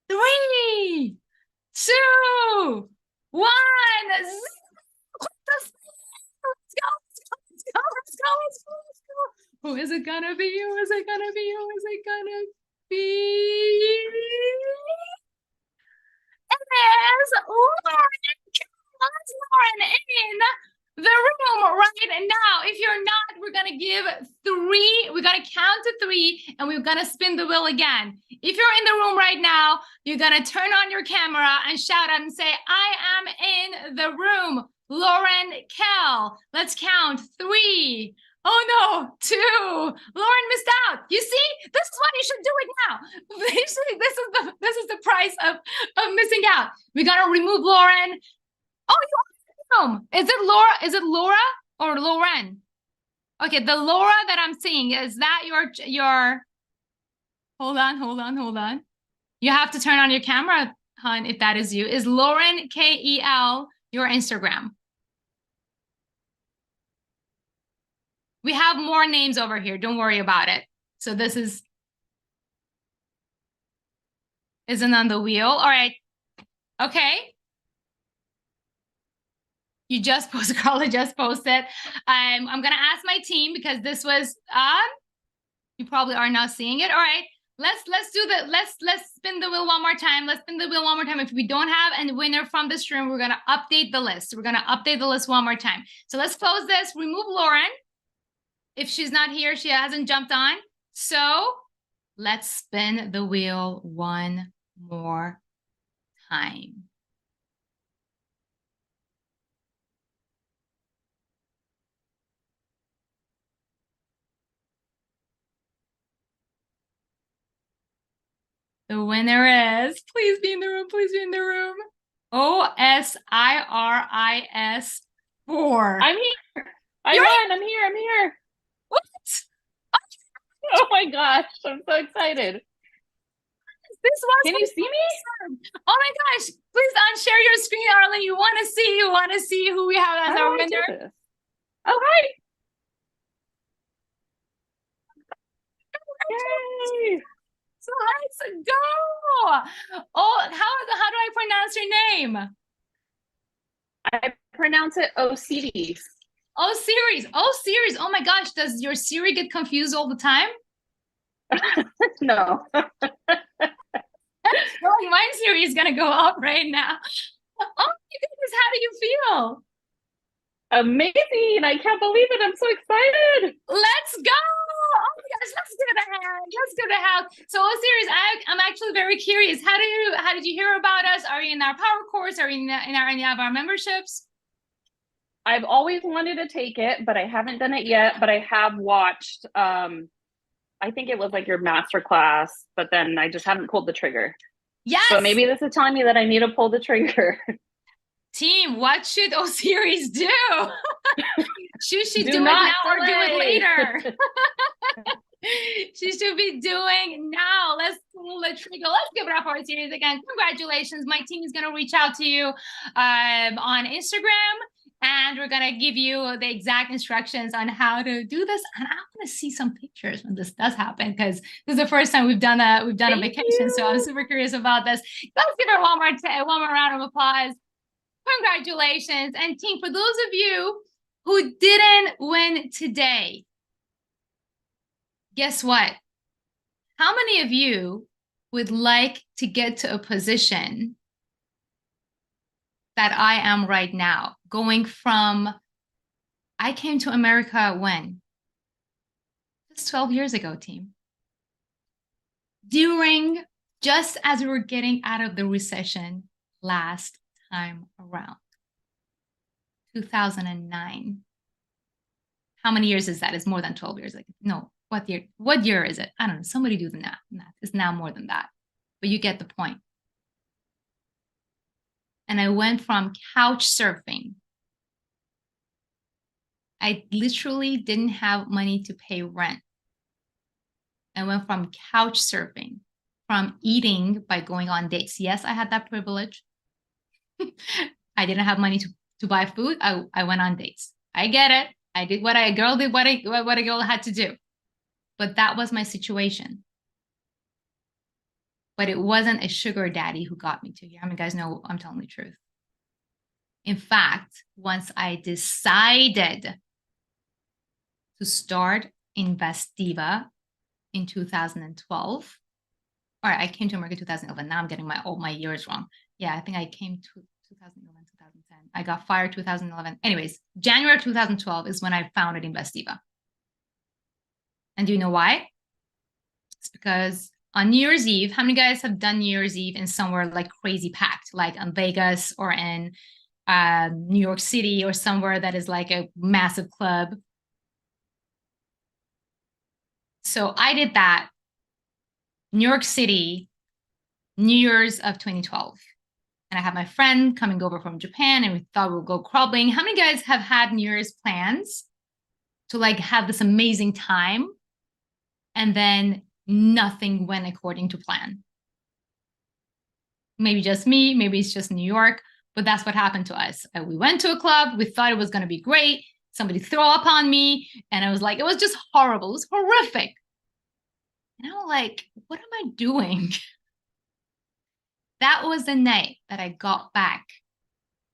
3, 2, 1. Let's go. Who is it gonna be? Who is it gonna be? Who is it gonna be? It is Lauren. Lauren in the room right now. If you're not, we're gonna to give 3. We're going to count to 3 and we're going to spin the wheel again. If you're in the room right now, you're going to turn on your camera and shout out and say, I am in the room. Lauren Kell. Let's count 3. Oh no, 2. Lauren missed out. You see, this is what you should do it now. Basically, this is the price of missing out. We're going to remove Lauren. Oh, you are. Is it Laura? Is it Laura or Lauren? Okay, the Laura that I'm seeing, is that your, hold on. You have to turn on your camera, hon, if that is you. Is Lauren Kel your Instagram? We have more names over here. Don't worry about it. So this isn't on the wheel. All right. Okay. You just posted, Carla just posted. I'm going to ask my team because this was, you probably are not seeing it. All right. Let's spin the wheel one more time. Let's spin the wheel one more time. If we don't have a winner from this room, we're going to update the list. We're going to update the list one more time. So let's close this, remove Lauren. If she's not here, she hasn't jumped on. So let's spin the wheel one more time. The winner is, please be in the room, please be in the room. Osiris 4. I'm here. I won. I'm here. What? Oh my gosh, I'm so excited. This was. Can you see me? Oh my gosh! Please unshare your screen, Arlen. You want to see who we have as our winner. Oh hi! Yay! So let's go. Oh, how do I pronounce your name? I pronounce it Osiris. Osiris. Osiris. Oh my gosh! Does your Siri get confused all the time? No. Well, my Siri is gonna go up right now. Oh my goodness! How do you feel? Amazing! I can't believe it. I'm so excited. Let's go! Oh my gosh, let's give it a hand. Let's give it a hand. So, Osiris, I'm actually very curious. How did you hear about us? Are you in our power course? Are you in any of our memberships? I've always wanted to take it, but I haven't done it yet. But I have watched. I think it was like your master class, but then I just haven't pulled the trigger. Yes. So maybe this is telling me that I need to pull the trigger. Team, what should Osiris do? Should she do it now or do it later? She should be doing now. Let's pull the trigger. Let's give it up for Osiris again. Congratulations. My team is going to reach out to you on Instagram. And we're going to give you the exact instructions on how to do this. And I want to see some pictures when this does happen, because this is the first time we've done a vacation. So I'm super curious about this. Let's give her one more round of applause. Congratulations. And team, for those of you who didn't win today, guess what? How many of you would like to get to a position that I am right now, going from, I came to America when? Just 12 years ago, team. Just as we were getting out of the recession last time around, 2009. How many years is that? It's more than 12 years. Like, no, what year is it? I don't know. Somebody do the math. It's now more than that, but you get the point. And I went from couch surfing. I literally didn't have money to pay rent. I went from couch surfing, from eating by going on dates. Yes, I had that privilege. I didn't have money to buy food. I went on dates. I get it. I did what a girl did, what a girl had to do. But that was my situation. But it wasn't a sugar daddy who got me to here. I mean, guys know I'm telling the truth. In fact, once I decided to start Invest Diva in 2012, all right, I came to America 2011. Now I'm getting all my years wrong. Yeah, I think I came to 2011, 2010. I got fired 2011. Anyways, January 2012 is when I founded Invest Diva. And do you know why? It's because on New Year's Eve, how many guys have done New Year's Eve in somewhere like crazy packed, like in Vegas or in New York City or somewhere that is like a massive club? So I did that New York City, New Year's of 2012. And I had my friend coming over from Japan and we thought we'll go clubbing. How many guys have had New Year's plans to like have this amazing time and then nothing went according to plan? Maybe just me, maybe it's just New York, but that's what happened to us. We went to a club, we thought it was going to be great. Somebody threw up on me and I was like, it was just horrible. It was horrific. And I'm like, what am I doing? That was the night that I got back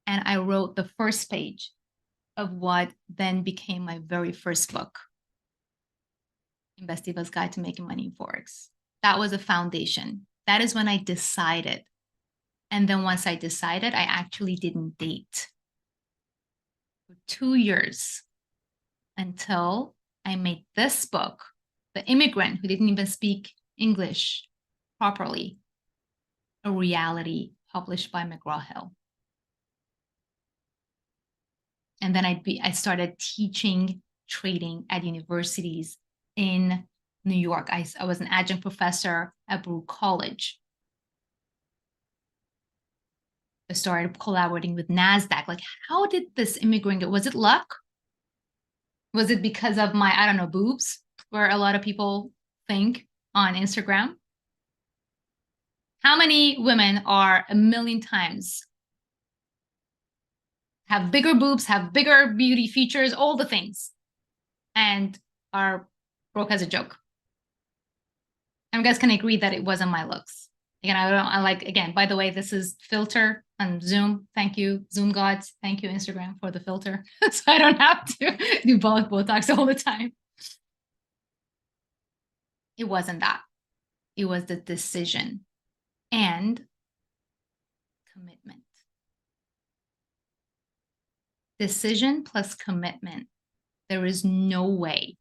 and I wrote the first page of what then became my very first book, Diva's Guide to Making Money in Forex. That was a foundation. That is when I decided. And then once I decided, I actually didn't date for 2 years until I made this book, The Immigrant Who Didn't Even Speak English Properly, a reality published by McGraw-Hill. And then I started teaching trading at universities in New York. I was an adjunct professor at Brew College. I started collaborating with NASDAQ. Like, how did this immigrant get? Was it luck? Was it because of my, I don't know, boobs, where a lot of people think on Instagram? How many women are a million times have bigger boobs, have bigger beauty features, all the things, and are broke as a joke? And you guys can agree that it wasn't my looks. Again, I like, again, by the way, this is filter on Zoom. Thank you, Zoom gods. Thank you, Instagram, for the filter. So I don't have to do Botox all the time. It wasn't that. It was the decision and commitment. Decision plus commitment. There is no way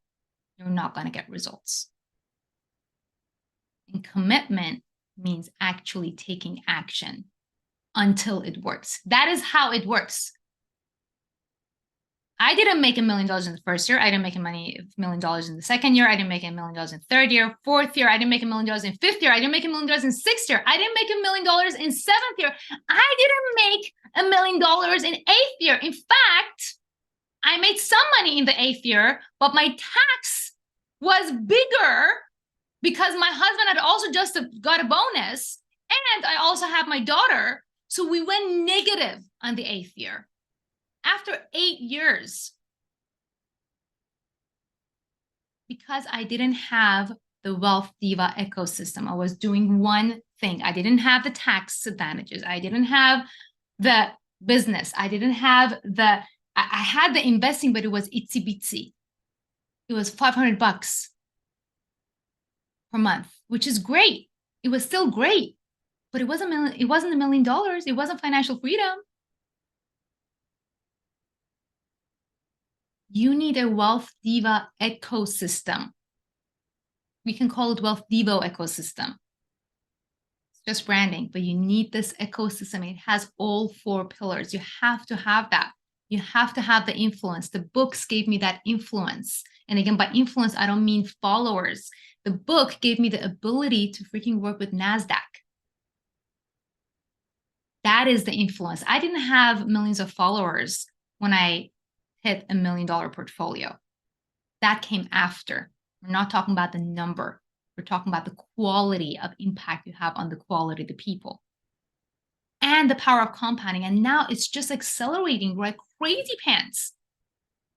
you're not going to get results. And commitment means actually taking action until it works. That is how it works. I didn't make $1 million in the first year. I didn't make $1 million in the second year. I didn't make $1 million in third year, fourth year. I didn't make $1 million in fifth year. I didn't make $1 million in sixth year. I didn't make $1 million in seventh year. I didn't make $1 million in eighth year. In fact, I made some money in the eighth year, but my tax was bigger because my husband had also just got a bonus and I also have my daughter. So we went negative on the eighth year. After 8 years, because I didn't have the Wealth Diva ecosystem, I was doing one thing. I didn't have the tax advantages. I didn't have the business. I didn't have I had the investing, but it was itsy bitsy. It was $500 per month, which is great. It was still great, but it wasn't $1 million. It wasn't financial freedom. You need a Wealth Diva ecosystem. We can call it Wealth Diva ecosystem. It's just branding, but you need this ecosystem. It has all 4 pillars. You have to have that. You have to have the influence. The books gave me that influence. And again, by influence, I don't mean followers. The book gave me the ability to freaking work with NASDAQ. That is the influence. I didn't have millions of followers when I hit $1 million portfolio. That came after. We're not talking about the number. We're talking about the quality of impact you have on the quality of the people. And the power of compounding. And now it's just accelerating like crazy pants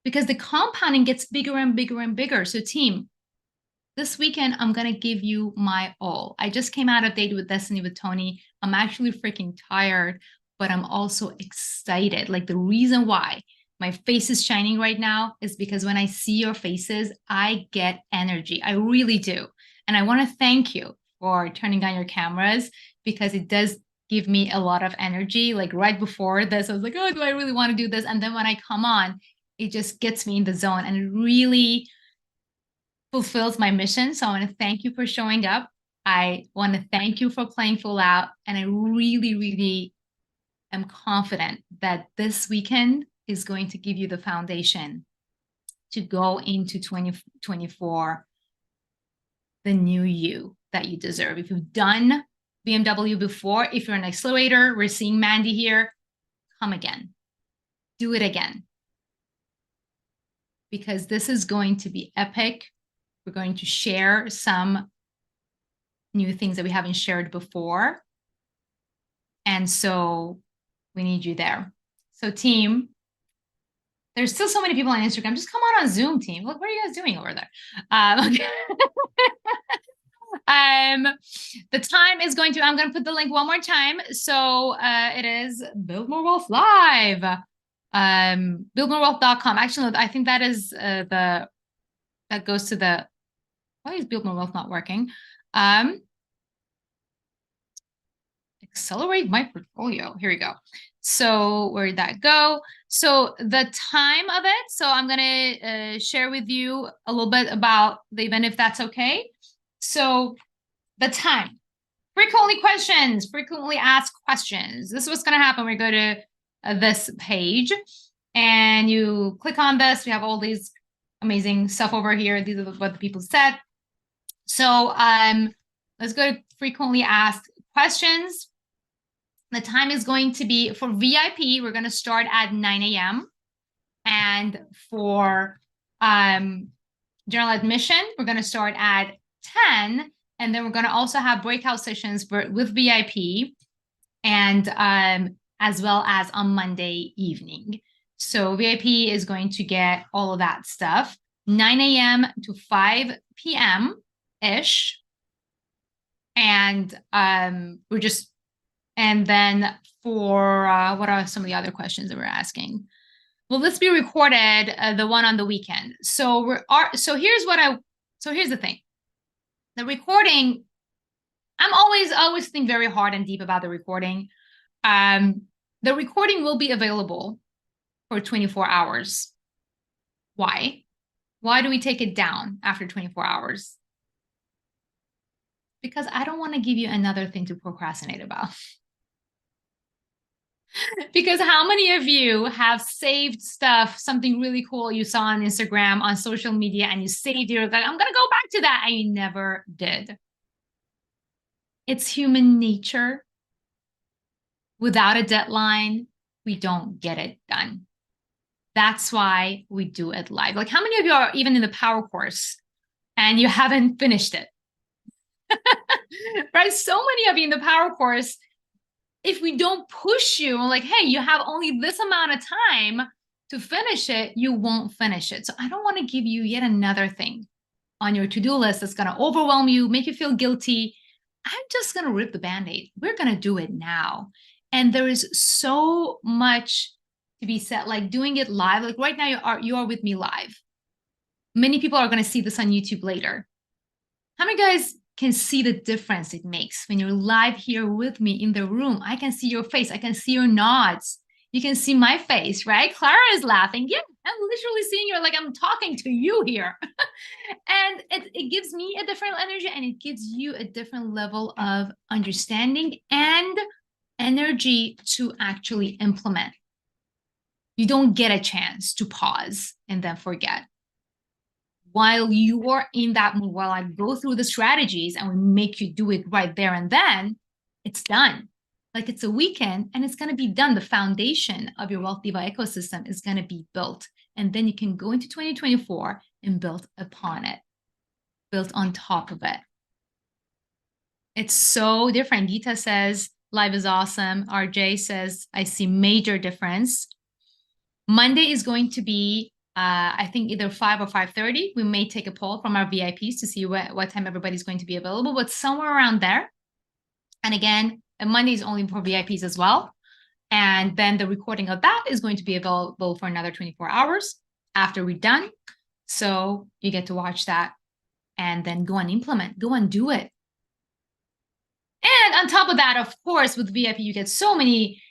because the compounding gets bigger and bigger and bigger. So team, this weekend, I'm going to give you my all. I just came out of Date with Destiny with Tony. I'm actually freaking tired, but I'm also excited. Like the reason why my face is shining right now is because when I see your faces, I get energy. I really do. And I want to thank you for turning on your cameras because it does give me a lot of energy. Like right before this, I was like, oh, do I really want to do this? And then when I come on, it just gets me in the zone and it really fulfills my mission. So I want to thank you for showing up. I want to thank you for playing full out. And I really, really am confident that this weekend is going to give you the foundation to go into 2024, the new you that you deserve. If you've done BMW before, if you're an accelerator, we're seeing Mandy here, come again. Do it again. Because this is going to be epic. We're going to share some new things that we haven't shared before. And so we need you there. So team, there's still so many people on Instagram. Just come on Zoom, team. Look, what are you guys doing over there? The time is going to, I'm going to put the link one more time. So it is Build More Wealth Live. Buildmorewealth.com. Actually, I think that is that goes to the, why is Build More Wealth not working? Accelerate my portfolio. Here we go. So where did that go? So the time of it. So I'm going to share with you a little bit about the event, if that's okay. So the time, frequently questions, frequently asked questions. This is what's going to happen. We go to this page and you click on this. We have all these amazing stuff over here. These are what the people said. So let's go to frequently asked questions. The time is going to be for VIP. We're going to start at 9 a.m. And for general admission, we're going to start at 10. And then we're going to also have breakout sessions with VIP and as well as on Monday evening. So VIP is going to get all of that stuff, 9 a.m. to 5 p.m.-ish. And and then for, what are some of the other questions that we're asking? Will this be recorded, the one on the weekend? So here's the thing. The recording, I'm always think very hard and deep about the recording. The recording will be available for 24 hours. Why? Why do we take it down after 24 hours? Because I don't want to give you another thing to procrastinate about. Because how many of you have saved stuff, something really cool you saw on Instagram, on social media, and you saved it, you're like, I'm going to go back to that, and you never did? It's human nature. Without a deadline, we don't get it done. That's why we do it live. Like, how many of you are even in the power course and you haven't finished it? Right? So many of you in the power course, if we don't push you, like, hey, you have only this amount of time to finish it, you won't finish it. So I don't want to give you yet another thing on your to-do list that's going to overwhelm you, make you feel guilty. I'm just going to rip the Band-Aid. We're going to do it now. And there is so much to be said, like doing it live. Like right now, you are with me live. Many people are going to see this on YouTube later. How many guys can see the difference it makes when you're live here with me in the room? I can see your face. I can see your nods. You can see my face, right? Clara is laughing. Yeah, I'm literally seeing you, like I'm talking to you here. And it gives me a different energy, and it gives you a different level of understanding and energy to actually implement. You don't get a chance to pause and then forget. While you are in that mood, while I go through the strategies and we make you do it right there and then, it's done. Like it's a weekend and it's going to be done. The foundation of your Wealth Diva ecosystem is going to be built. And then you can go into 2024 and build upon it, built on top of it. It's so different. Geeta says, live is awesome. RJ says, I see major difference. Monday is going to be, I think either 5 or 5:30. We may take a poll from our VIPs to see what time everybody's going to be available, but somewhere around there. And again, Monday is only for VIPs as well. And then the recording of that is going to be available for another 24 hours after we're done. So you get to watch that and then go and implement, go and do it. And on top of that, of course, with VIP, you get so many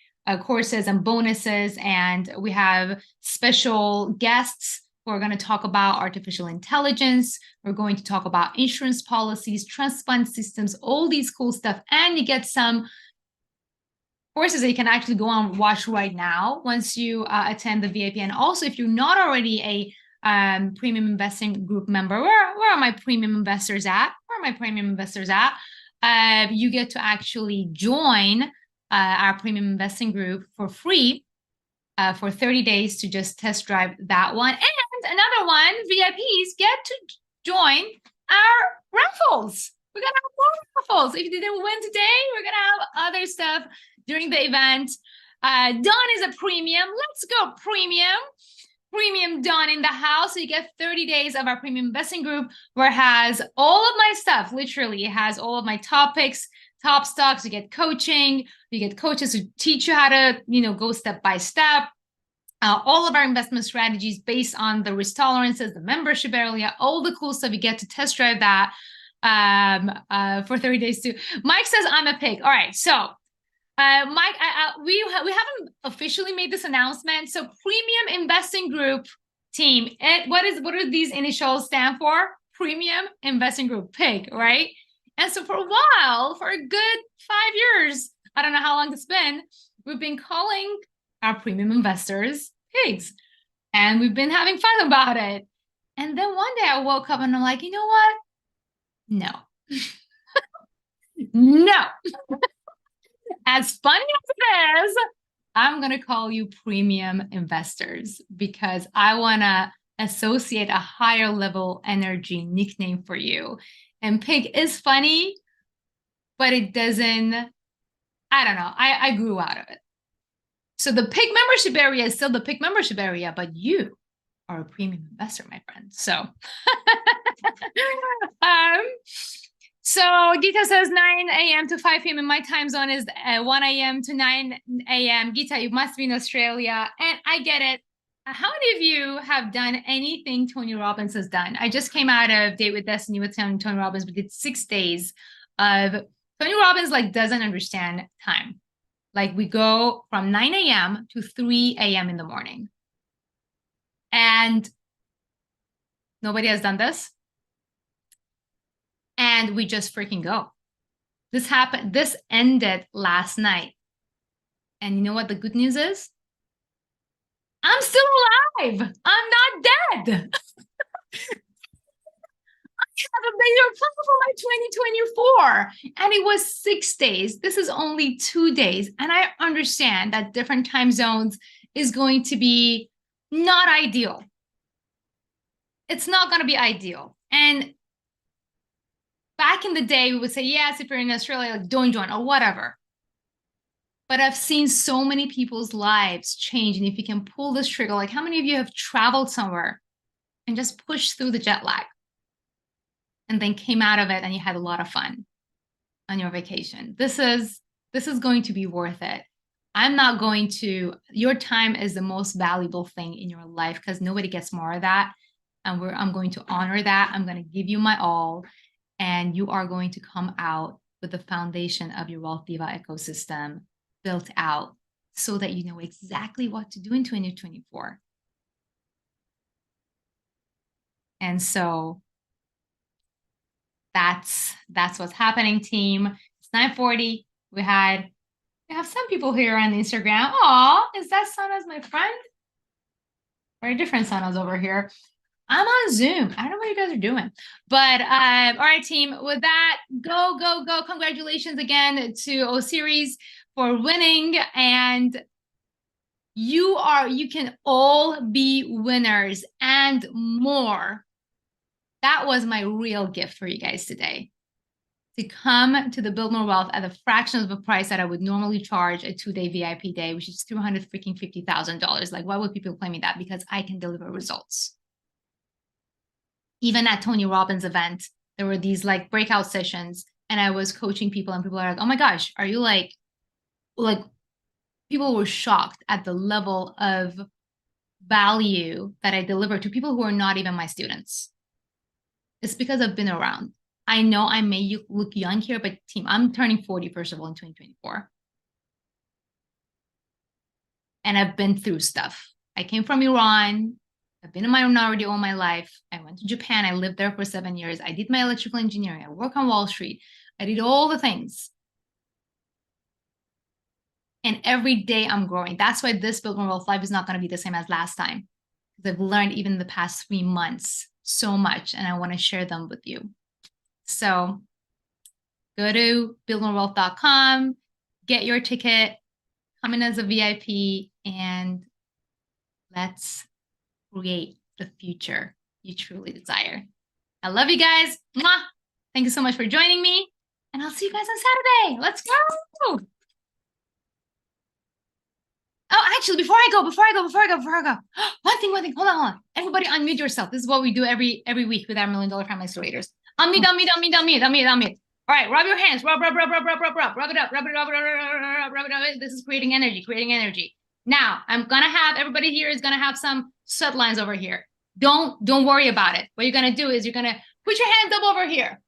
courses and bonuses, and we have special guests We're going to talk about artificial intelligence. We're going to talk about insurance policies, trust fund systems, all these cool stuff. And you get some courses that you can actually go on and watch right now once you attend the VIP. And also, if you're not already a premium investing group member, where are my premium investors at? Where are my premium investors at? You get to actually join our premium investing group for free for 30 days to just test drive that one. And another one, VIPs get to join our raffles. We're going to have more raffles. If you didn't win today, we're going to have other stuff during the event. Dawn is a premium. Let's go premium. Premium Dawn in the house. So you get 30 days of our premium investing group where it has all of my stuff. Literally, it has all of my topics, top stocks. You get coaching. You get coaches who teach you how to, go step by step. All of our investment strategies based on the risk tolerances, the membership area, all the cool stuff. You get to test drive that for 30 days too. Mike says, I'm a pig. All right. So Mike, we haven't officially made this announcement. So premium investing group team, what do these initials stand for? Premium investing group, PIG, right? And so for a while, for a good 5 years, I don't know how long it's been, we've been calling our premium investors pigs. And we've been having fun about it. And then one day I woke up and I'm like, you know what? No. No. As funny as it is, I'm going to call you premium investors because I want to associate a higher level energy nickname for you. And pig is funny, but it doesn't, I don't know. I grew out of it. So the pig membership area is still the pig membership area, but you are a premium investor, my friend. So, so Gita says 9 a.m. to 5 p.m. in my time zone is 1 a.m. to 9 a.m. Gita, you must be in Australia. And I get it. How many of you have done anything Tony Robbins has done? I just came out of Date with Destiny with Tony Robbins. We did 6 days of Tony Robbins, doesn't understand time. We go from 9 a.m. to 3 a.m. in the morning. And nobody has done this. And we just freaking go. This ended last night. And you know what the good news is? I'm still alive. I'm not dead. I have a bigger plan for my 2024. And it was 6 days. This is only 2 days. And I understand that different time zones is going to be not ideal. It's not going to be ideal. And back in the day, we would say, yes, if you're in Australia, don't join or whatever. But I've seen so many people's lives change. And if you can pull this trigger, how many of you have traveled somewhere and just pushed through the jet lag and then came out of it and you had a lot of fun on your vacation? This is going to be worth it. I'm not going to, your time is the most valuable thing in your life because nobody gets more of that. And I'm going to honor that. I'm going to give you my all. And you are going to come out with the foundation of your Wealth Diva ecosystem built out so that you know exactly what to do in 2024. And so that's what's happening, team. It's 9:40. We have some people here on Instagram. Aw, is that Sana's my friend? Very different Sana's over here. I'm on Zoom. I don't know what you guys are doing. But all right, team, with that, go, go, go. Congratulations again to Osiris for winning. And you can all be winners and more. That was my real gift for you guys today. To come to the Build More Wealth at a fraction of the price that I would normally charge a 2-day VIP day, which is $250,000. Why would people pay me that? Because I can deliver results. Even at Tony Robbins' event, there were these breakout sessions and I was coaching people and people are like, oh my gosh, are you people were shocked at the level of value that I deliver to people who are not even my students. It's because I've been around. I know I may look young here, but team, I'm turning 40, first of all, in 2024. And I've been through stuff. I came from Iran. I've been a minority all my life. I went to Japan. I lived there for 7 years. I did my electrical engineering. I work on Wall Street. I did all the things. And every day I'm growing. That's why this Build More Wealth Live is not going to be the same as last time. Because I've learned even the past 3 months so much, and I want to share them with you. So go to buildmorewealth.com, get your ticket, come in as a VIP, and let's create the future you truly desire. I love you guys. Mwah! Thank you so much for joining me, and I'll see you guys on Saturday. Let's go. Oh, actually, before I go, one thing, hold on. Everybody unmute yourself. This is what we do every week with our $1 Million Family Storyters. Unmute. All right, rub your hands. Rub it up. This is creating energy. Now, everybody here is gonna have some sweat lines over here. Don't worry about it. What you're gonna do is you're gonna put your hands up over here.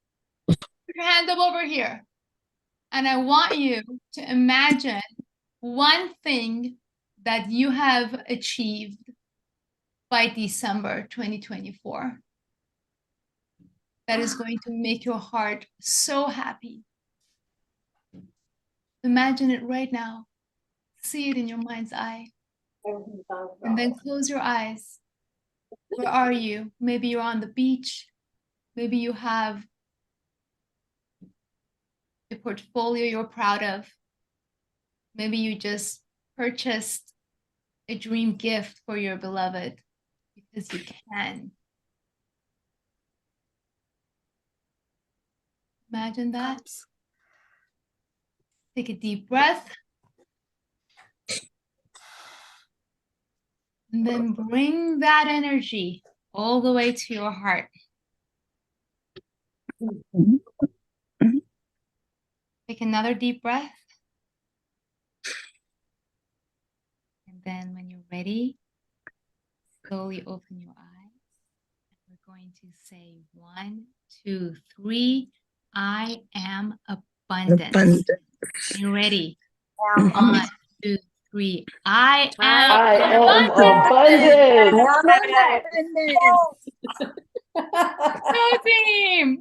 And I want you to imagine one thing that you have achieved by December 2024 that is going to make your heart so happy. Imagine it right now. See it in your mind's eye. And then close your eyes. Where are you? Maybe you're on the beach. Maybe you have a portfolio you're proud of. Maybe you just purchased a dream gift for your beloved because you can. Imagine that. Take a deep breath. And then bring that energy all the way to your heart. Take another deep breath. And then when you're ready, slowly open your eyes. And we're going to say 1, 2, 3. I am abundant. You ready? 1, 2, 3. I am abundant. abundant. Go team!